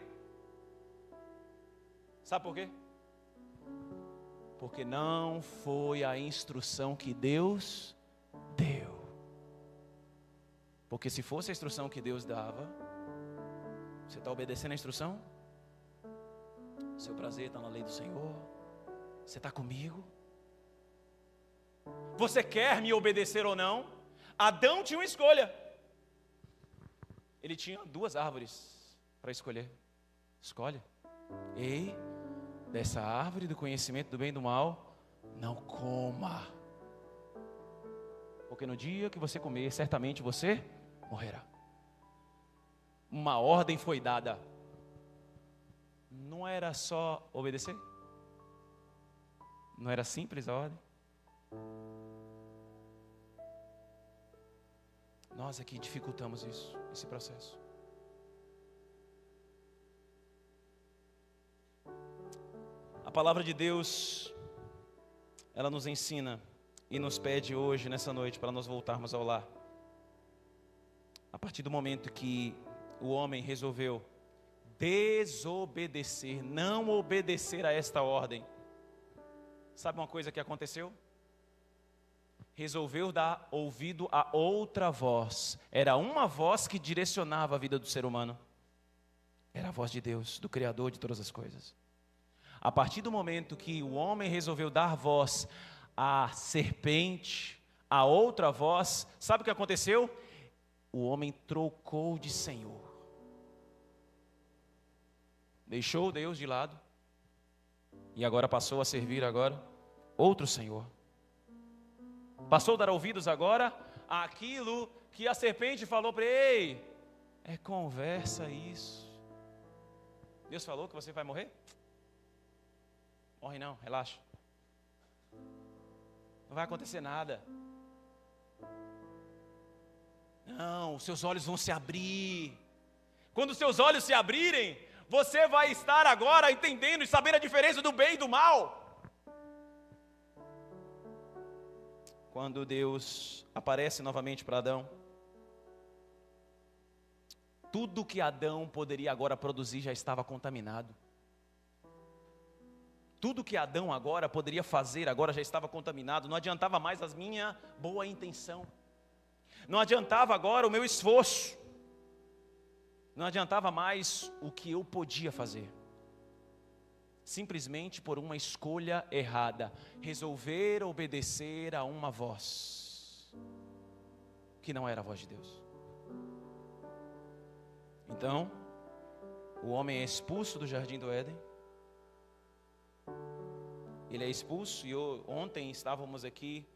Sabe por quê? Porque não foi a instrução que Deus deu. Porque se fosse a instrução que Deus dava, você está obedecendo a instrução? Seu prazer está na lei do Senhor. Você está comigo? Você quer me obedecer ou não? Adão tinha uma escolha. Ele tinha 2 árvores para escolher. Escolhe. Ei, dessa árvore do conhecimento do bem e do mal, não coma. Porque no dia que você comer, certamente você morrerá. Uma ordem foi dada. Não era só obedecer? Não era simples a ordem? Nós aqui dificultamos isso, esse processo. A palavra de Deus, ela nos ensina e nos pede hoje, nessa noite, para nós voltarmos ao lar. A partir do momento que o homem resolveu desobedecer, não obedecer a esta ordem, sabe uma coisa que aconteceu? Resolveu dar ouvido a outra voz. Era uma voz que direcionava a vida do ser humano. Era a voz de Deus, do Criador de todas as coisas. A partir do momento que o homem resolveu dar voz à serpente, a outra voz, sabe o que aconteceu? O homem trocou de Senhor. Deixou Deus de lado e agora passou a servir outro Senhor. Passou a dar ouvidos agora àquilo que a serpente falou para ele. Ei, é conversa isso. Deus falou que você vai morrer? Morre não, relaxa. Não vai acontecer nada. Não, seus olhos vão se abrir. Quando seus olhos se abrirem, você vai estar agora entendendo e sabendo a diferença do bem e do mal. Quando Deus aparece novamente para Adão, tudo que Adão poderia agora produzir já estava contaminado. Tudo que Adão agora poderia fazer, agora já estava contaminado. Não adiantava mais a minha boa intenção. Não adiantava agora o meu esforço. Não adiantava mais o que eu podia fazer. Simplesmente por uma escolha errada. Resolver obedecer a uma voz que não era a voz de Deus. Então, o homem é expulso do jardim do Éden. Ele é expulso e ontem estávamos aqui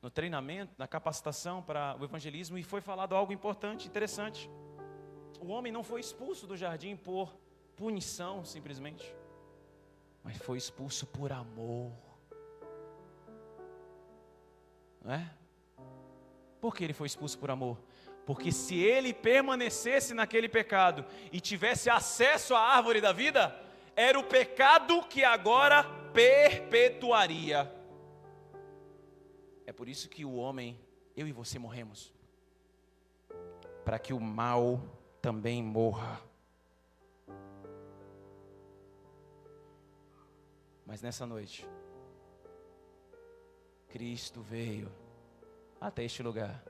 no treinamento, na capacitação para o evangelismo e foi falado algo importante, interessante. O homem não foi expulso do jardim por punição simplesmente, mas foi expulso por amor. Não é? Por que ele foi expulso por amor? Porque se ele permanecesse naquele pecado e tivesse acesso à árvore da vida, era o pecado que agora perpetuaria. É por isso que o homem, eu e você morremos. Para que o mal também morra. Mas nessa noite, Cristo veio até este lugar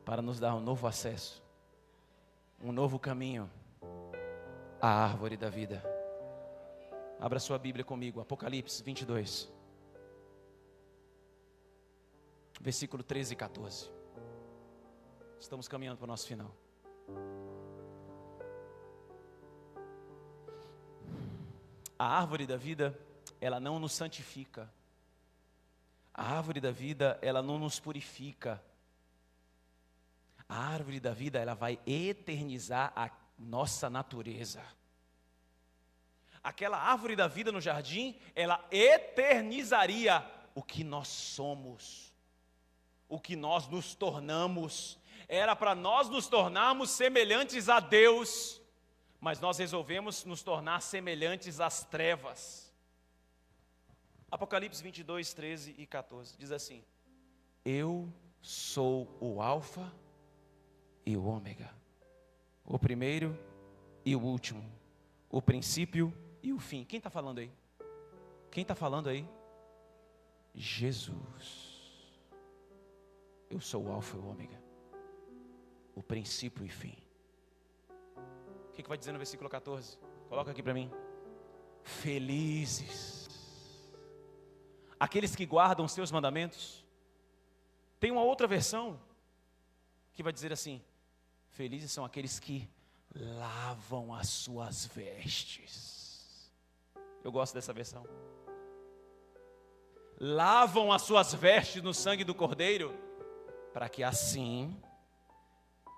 para nos dar um novo acesso, um novo caminho à árvore da vida. Abra sua Bíblia comigo, Apocalipse 22, versículo 13 e 14. Estamos caminhando para o nosso final. A árvore da vida, ela não nos santifica. A árvore da vida, ela não nos purifica. A árvore da vida, ela vai eternizar a nossa natureza. Aquela árvore da vida no jardim, ela eternizaria o que nós somos, o que nós nos tornamos. Era para nós nos tornarmos semelhantes a Deus, mas nós resolvemos nos tornar semelhantes às trevas. Apocalipse 22, 13 e 14, diz assim: eu sou o Alfa e o Ômega, o primeiro e o último, o princípio e o fim. Quem está falando aí? Quem está falando aí? Jesus. Eu sou o Alfa e o Ômega, o princípio e fim. O que vai dizer no versículo 14? Coloca aqui para mim. Felizes aqueles que guardam os seus mandamentos. Tem uma outra versão que vai dizer assim: felizes são aqueles que lavam as suas vestes. Eu gosto dessa versão. Lavam as suas vestes no sangue do Cordeiro, para que assim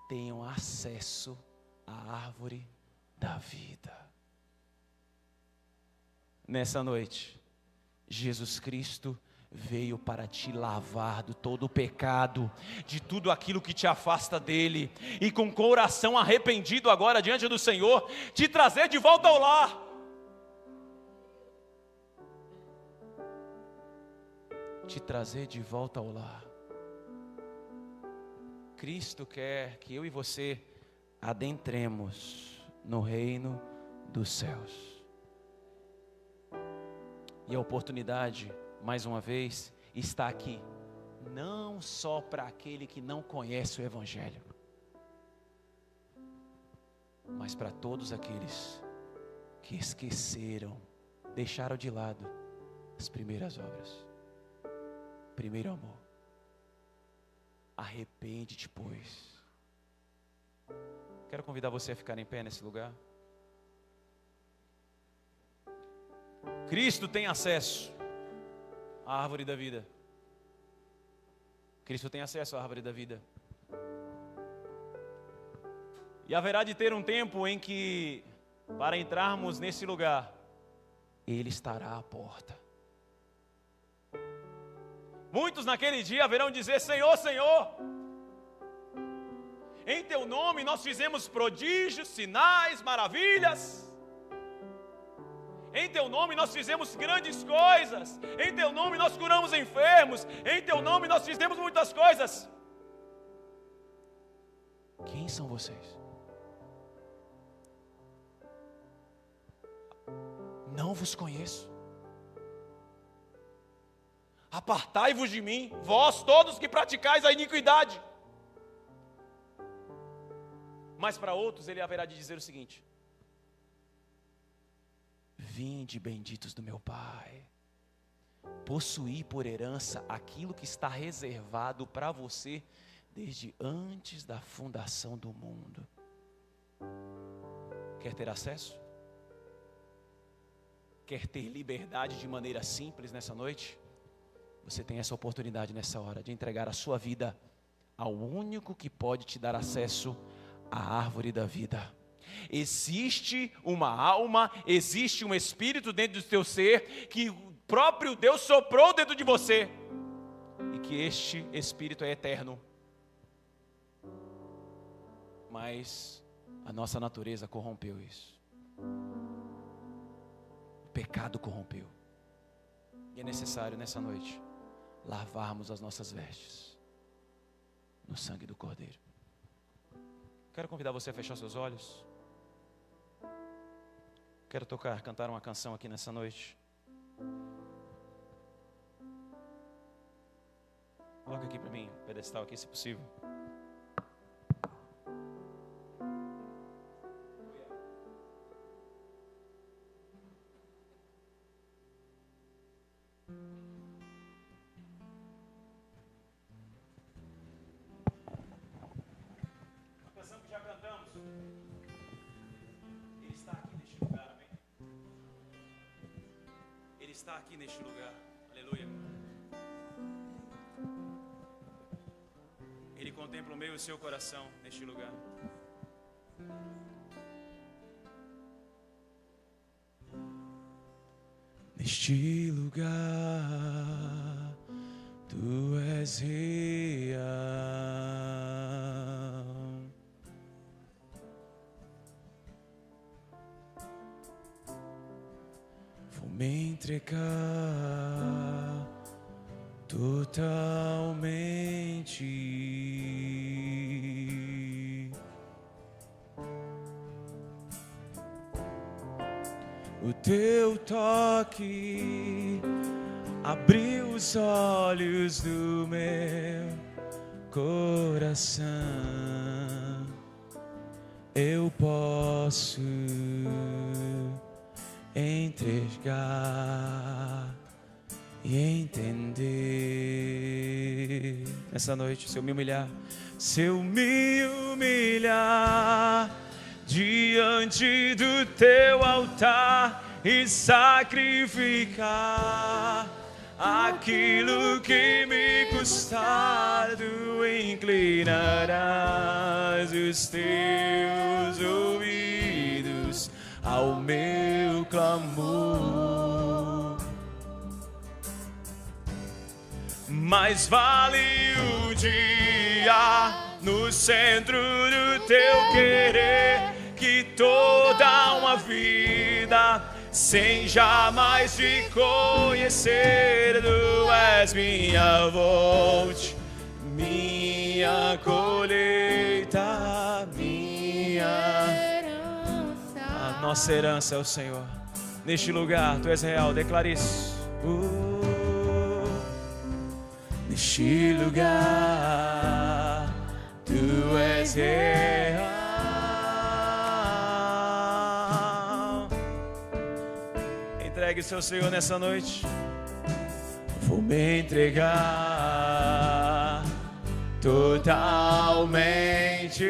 tenham acesso à árvore da vida. Nessa noite, Jesus Cristo veio para te lavar de todo o pecado, de tudo aquilo que te afasta dele, e com coração arrependido agora diante do Senhor, te trazer de volta ao lar. Te trazer de volta ao lar. Cristo quer que eu e você adentremos no reino dos céus. E a oportunidade, mais uma vez, está aqui, não só para aquele que não conhece o Evangelho, mas para todos aqueles que esqueceram, deixaram de lado as primeiras obras. Primeiro amor. Arrepende-te, pois. Quero convidar você a ficar em pé nesse lugar. Cristo tem acesso à árvore da vida. Cristo tem acesso à árvore da vida. E haverá de ter um tempo em que, para entrarmos nesse lugar, Ele estará à porta. Muitos naquele dia haverão de dizer: Senhor, Senhor, em teu nome nós fizemos prodígios, sinais, maravilhas. Em teu nome nós fizemos grandes coisas. Em teu nome nós curamos enfermos. Em teu nome nós fizemos muitas coisas. Quem são vocês? Não vos conheço. Apartai-vos de mim, vós todos que praticais a iniquidade. Mas para outros ele haverá de dizer o seguinte: vinde, benditos do meu Pai, possuí por herança aquilo que está reservado para você desde antes da fundação do mundo. Quer ter acesso? Quer ter liberdade de maneira simples nessa noite? Você tem essa oportunidade nessa hora de entregar a sua vida ao único que pode te dar acesso à árvore da vida. Existe uma alma, existe um espírito dentro do teu ser, que o próprio Deus soprou dentro de você, e que este espírito é eterno. Mas a nossa natureza corrompeu isso. O pecado corrompeu. E é necessário nessa noite lavarmos as nossas vestes no sangue do Cordeiro. Quero convidar você a fechar seus olhos. Quero cantar uma canção aqui nessa noite. Coloca aqui para mim, pedestal aqui, se possível. Está aqui neste lugar, aleluia. Ele contempla o meu e o seu coração neste lugar. Neste lugar, tu és real. Me entregar totalmente. O teu toque abriu os olhos do meu coração. Eu posso entregar e entender. Nessa noite, se eu me humilhar diante do teu altar e sacrificar aquilo que me custar, tu inclinarás os teus ouvidos ao meu clamor. Mais vale o dia no centro do teu querer que toda uma vida sem jamais te conhecer. Tu és minha fonte, minha colheita, nossa herança é o Senhor. Neste lugar, tu és real, declare isso. Neste lugar, tu és real. Entregue seu Senhor nessa noite. Vou me entregar totalmente.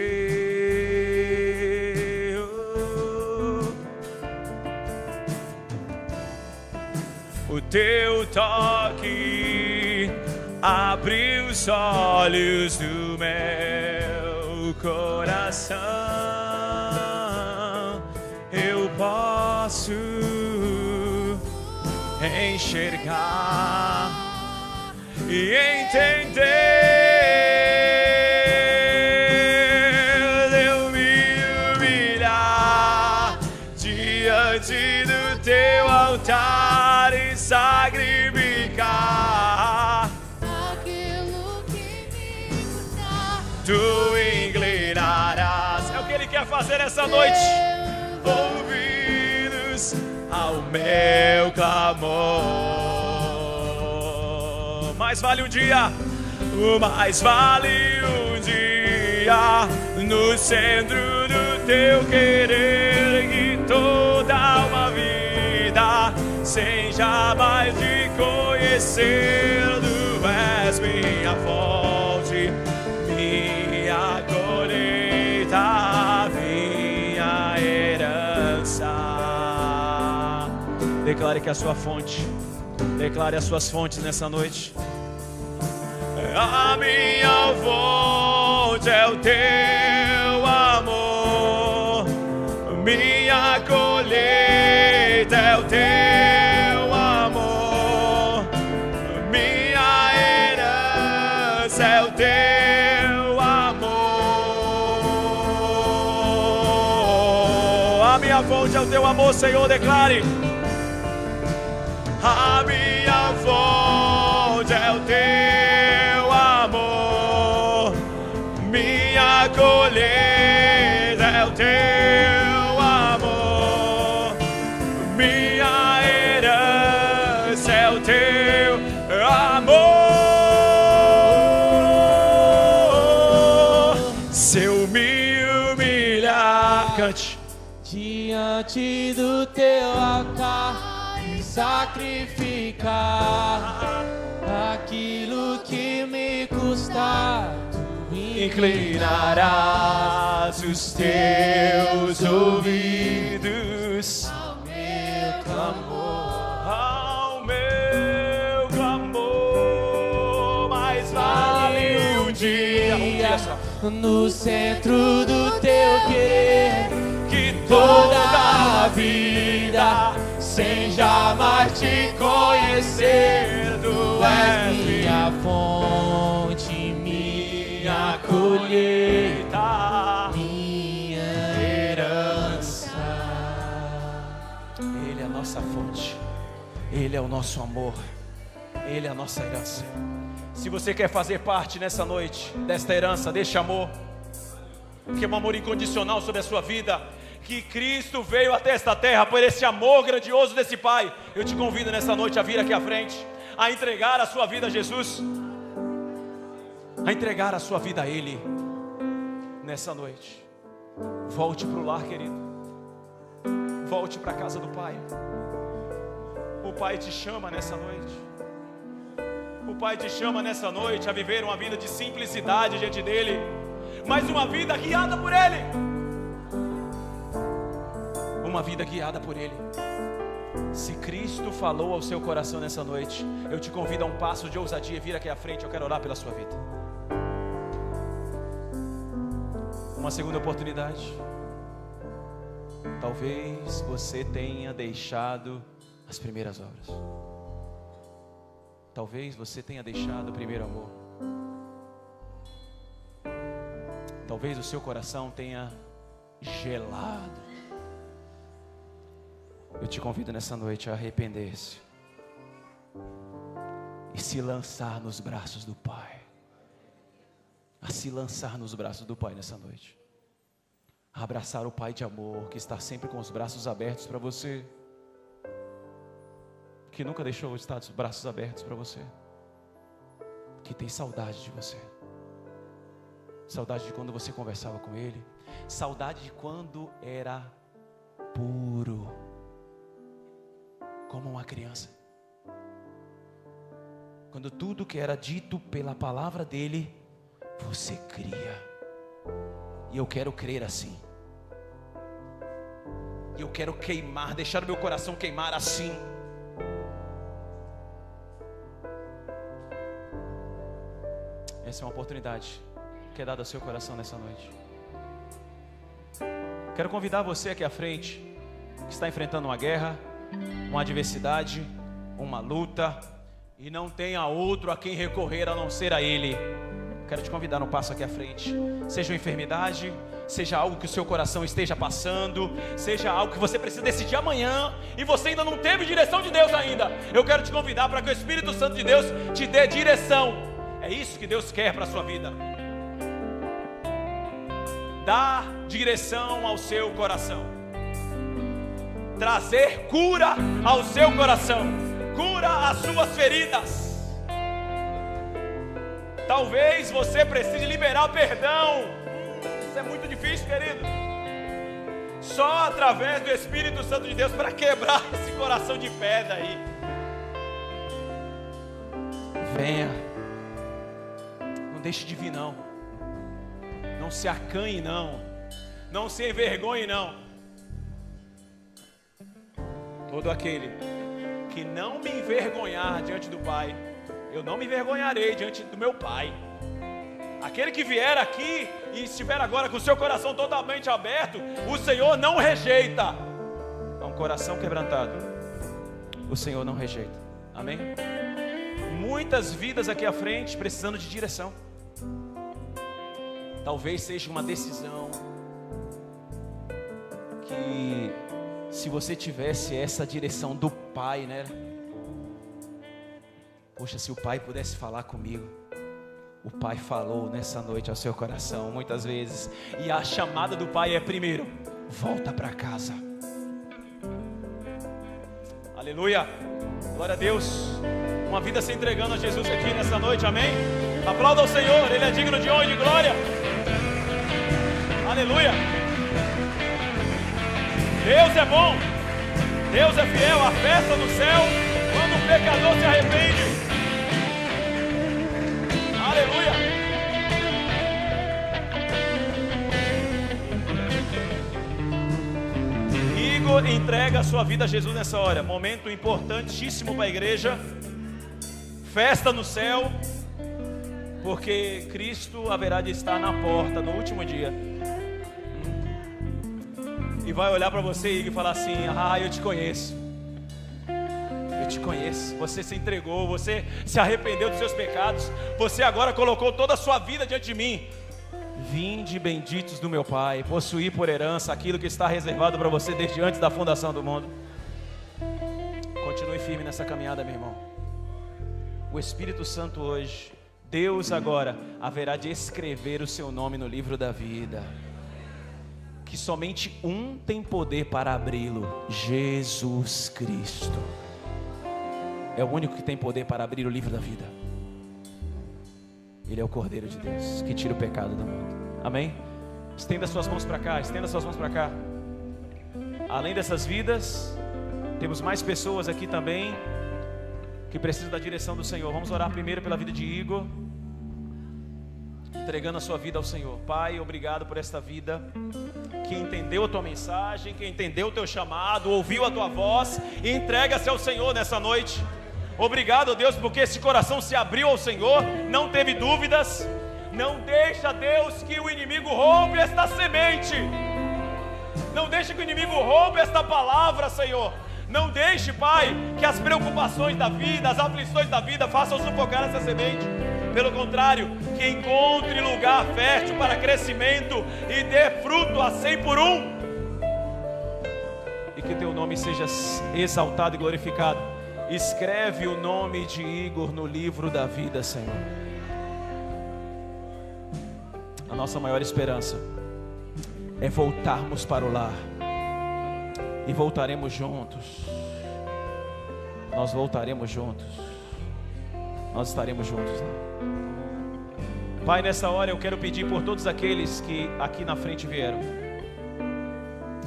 O teu toque abriu os olhos do meu coração. Eu posso enxergar e entender. Eu me humilhar diante do teu altar e sacrificar aquilo que me custar. Tu inclinarás. É o que Ele quer fazer essa noite. Ouvidos ao meu clamor. Mais vale um dia, mais vale um dia no centro do teu querer, que toda uma vida sem jamais te conhecer. Tu és minha fonte, minha colheita, minha herança. Declare que a sua fonte, declare as suas fontes nessa noite. A minha fonte é o teu amor, minha colheita é o teu amor, minha herança é o teu amor. A minha fonte é o teu amor, Senhor, declare. A minha fonte é o teu amor, minha colheita é o teu amor, minha herança é o teu amor. Se eu me humilhar, cante, diante do teu altar, sacrificar aquilo que me custar, tu inclinarás os teus ouvidos ao meu clamor, ao meu clamor. Mais vale um dia no centro do teu querer, que toda a vida sem jamais te conhecer. Tu és minha fonte, minha colheita, minha herança. Ele é a nossa fonte, Ele é o nosso amor, Ele é a nossa herança. Se você quer fazer parte nessa noite desta herança, deste amor, que é um amor incondicional sobre a sua vida, que Cristo veio até esta terra por esse amor grandioso desse Pai, eu te convido nessa noite a vir aqui à frente, a entregar a sua vida a Jesus, a entregar a sua vida a Ele nessa noite. Volte para o lar, querido, volte para a casa do Pai. O Pai te chama nessa noite, o Pai te chama nessa noite a viver uma vida de simplicidade diante dEle, mas uma vida guiada por Ele. Uma vida guiada por Ele. Se Cristo falou ao seu coração nessa noite, eu te convido a um passo de ousadia. Vir aqui à frente, eu quero orar pela sua vida. Uma segunda oportunidade. Talvez você tenha deixado as primeiras obras. Talvez você tenha deixado o primeiro amor. Talvez o seu coração tenha gelado. Eu te convido nessa noite a arrepender-se e se lançar nos braços do Pai. A se lançar nos braços do Pai nessa noite. A abraçar o Pai de amor, que está sempre com os braços abertos para você, que nunca deixou estar os braços abertos para você, que tem saudade de você, saudade de quando você conversava com Ele, saudade de quando era puro, como uma criança, quando tudo que era dito pela palavra dEle, você cria. E eu quero crer assim, e eu quero queimar, deixar o meu coração queimar assim. Essa é uma oportunidade que é dada ao seu coração nessa noite. Quero convidar você aqui à frente, que está enfrentando uma guerra, uma adversidade, uma luta, e não tenha outro a quem recorrer a não ser a Ele. Quero te convidar no passo aqui à frente. Seja uma enfermidade, seja algo que o seu coração esteja passando, seja algo que você precisa decidir amanhã e você ainda não teve direção de Deus ainda. Eu quero te convidar para que o Espírito Santo de Deus te dê direção. É isso que Deus quer para a sua vida. Dar direção ao seu coração, trazer cura ao seu coração, cura as suas feridas. Talvez você precise liberar perdão. Isso é muito difícil, querido. Só através do Espírito Santo de Deus para quebrar esse coração de pedra aí. Venha. Não deixe de vir, não. Não se acanhe, não. Não se envergonhe, não. Todo aquele que não me envergonhar diante do Pai, eu não me envergonharei diante do meu Pai. Aquele que vier aqui e estiver agora com o seu coração totalmente aberto, o Senhor não rejeita. É um coração quebrantado, o Senhor não rejeita. Amém? Muitas vidas aqui à frente precisando de direção. Talvez seja uma decisão que, se você tivesse essa direção do Pai, né? Poxa, se o Pai pudesse falar comigo. O Pai falou nessa noite ao seu coração muitas vezes. E a chamada do Pai é primeiro: volta para casa. Aleluia, glória a Deus. Uma vida se entregando a Jesus aqui nessa noite, amém? Aplauda ao Senhor, Ele é digno de honra e de glória. Aleluia. Deus é bom, Deus é fiel. A festa no céu quando o pecador se arrepende. Aleluia. Igor entrega a sua vida a Jesus nessa hora. Momento importantíssimo para a igreja. Festa no céu, porque Cristo haverá de estar na porta no último dia. E vai olhar para você, Igor, e falar assim: ah, eu te conheço. Eu te conheço. Você se entregou, você se arrependeu dos seus pecados, você agora colocou toda a sua vida diante de mim. Vinde benditos do meu Pai, possuí por herança aquilo que está reservado para você desde antes da fundação do mundo. Continue firme nessa caminhada, meu irmão. O Espírito Santo hoje, Deus agora haverá de escrever o seu nome no livro da vida, que somente um tem poder para abri-lo: Jesus Cristo. É o único que tem poder para abrir o livro da vida. Ele é o Cordeiro de Deus, que tira o pecado do mundo. Amém? Estenda suas mãos para cá, estenda suas mãos para cá. Além dessas vidas, temos mais pessoas aqui também que precisam da direção do Senhor. Vamos orar primeiro pela vida de Igor, entregando a sua vida ao Senhor. Pai, obrigado por esta vida que entendeu a tua mensagem, que entendeu o teu chamado, ouviu a tua voz e entrega-se ao Senhor nessa noite. Obrigado, Deus, porque esse coração se abriu ao Senhor, não teve dúvidas. Não deixa, Deus, que o inimigo roube esta semente. Não deixa que o inimigo roube esta palavra, Senhor. Não deixe, Pai, que as preocupações da vida, as aflições da vida façam sufocar essa semente. Pelo contrário, que encontre lugar fértil para crescimento e dê fruto a 100 por 1. E que teu nome seja exaltado e glorificado. Escreve o nome de Igor no livro da vida, Senhor. A nossa maior esperança é voltarmos para o lar. E voltaremos juntos. Nós voltaremos juntos. Nós estaremos juntos lá. Pai, nessa hora eu quero pedir por todos aqueles que aqui na frente vieram,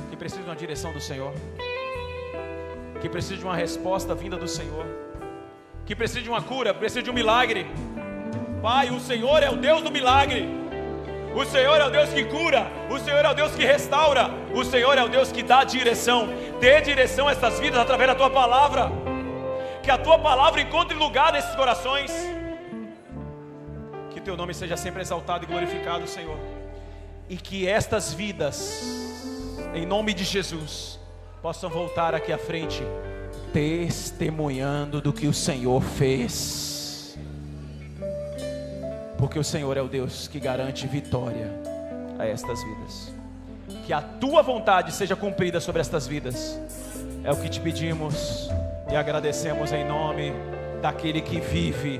que precisam de uma direção do Senhor, que precisa de uma resposta vinda do Senhor, que precisa de uma cura, precisa de um milagre. Pai, o Senhor é o Deus do milagre. O Senhor é o Deus que cura. O Senhor é o Deus que restaura. O Senhor é o Deus que dá direção. Dê direção a estas vidas através da tua palavra. Que a tua palavra encontre lugar nesses corações. Que teu nome seja sempre exaltado e glorificado, Senhor. E que estas vidas, em nome de Jesus, possam voltar aqui à frente testemunhando do que o Senhor fez, porque o Senhor é o Deus que garante vitória a estas vidas. Que a tua vontade seja cumprida sobre estas vidas, é o que te pedimos e agradecemos em nome daquele que vive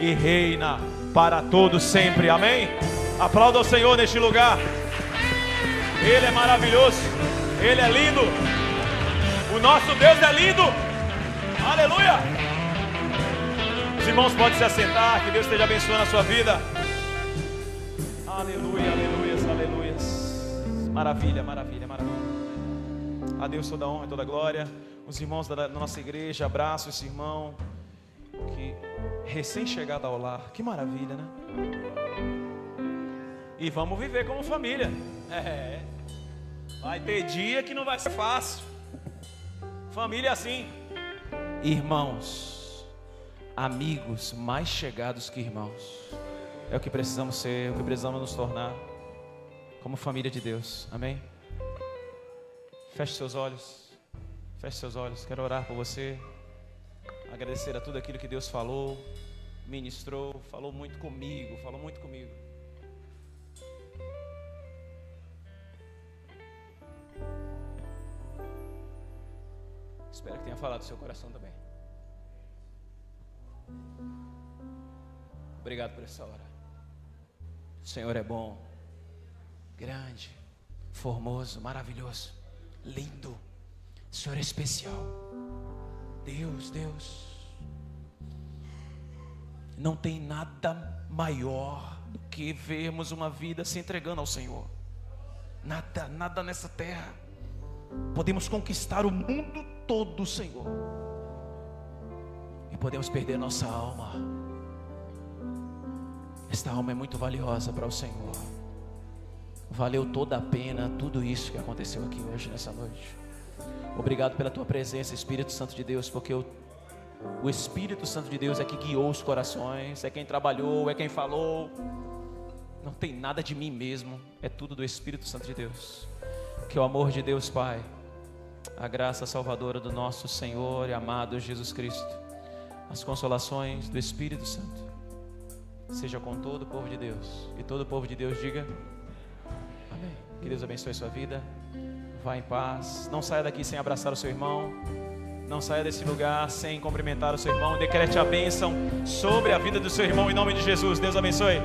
e reina para todos sempre, amém? Aplauda o Senhor neste lugar. Ele é maravilhoso, Ele é lindo, o nosso Deus é lindo, aleluia. Os irmãos podem se assentar, que Deus esteja abençoando a sua vida. Aleluia, aleluias, aleluias. Maravilha, maravilha, maravilha. A Deus toda a honra e toda a glória. Os irmãos da nossa igreja, abraço esse irmão que recém-chegado ao lar. Que maravilha, né? E vamos viver como família. Vai ter dia que não vai ser fácil. Família assim. Irmãos, amigos mais chegados que irmãos. É o que precisamos ser, é o que precisamos nos tornar como família de Deus, amém? Feche seus olhos, feche seus olhos. Quero orar por você, agradecer a tudo aquilo que Deus falou, ministrou, falou muito comigo, Espero que tenha falado do seu coração também. Obrigado por essa hora. O Senhor é bom, grande, formoso, maravilhoso, lindo. O Senhor é especial. Deus, Deus. Não tem nada maior do que vermos uma vida se entregando ao Senhor. Nada, nada nessa terra. Podemos conquistar o mundo todo, Senhor, e podemos perder nossa alma. Esta alma é muito valiosa para o Senhor. Valeu toda a pena tudo isso que aconteceu aqui hoje, nessa noite. Obrigado pela tua presença, Espírito Santo de Deus, porque o Espírito Santo de Deus é que guiou os corações, é quem trabalhou, é quem falou. Não tem nada de mim mesmo, é tudo do Espírito Santo de Deus. Que o amor de Deus Pai, a graça salvadora do nosso Senhor e amado Jesus Cristo, as consolações do Espírito Santo, seja com todo o povo de Deus. E todo o povo de Deus diga amém. Que Deus abençoe a sua vida. Vá em paz. Não saia daqui sem abraçar o seu irmão. Não saia desse lugar sem cumprimentar o seu irmão. Decrete a bênção sobre a vida do seu irmão em nome de Jesus. Deus abençoe.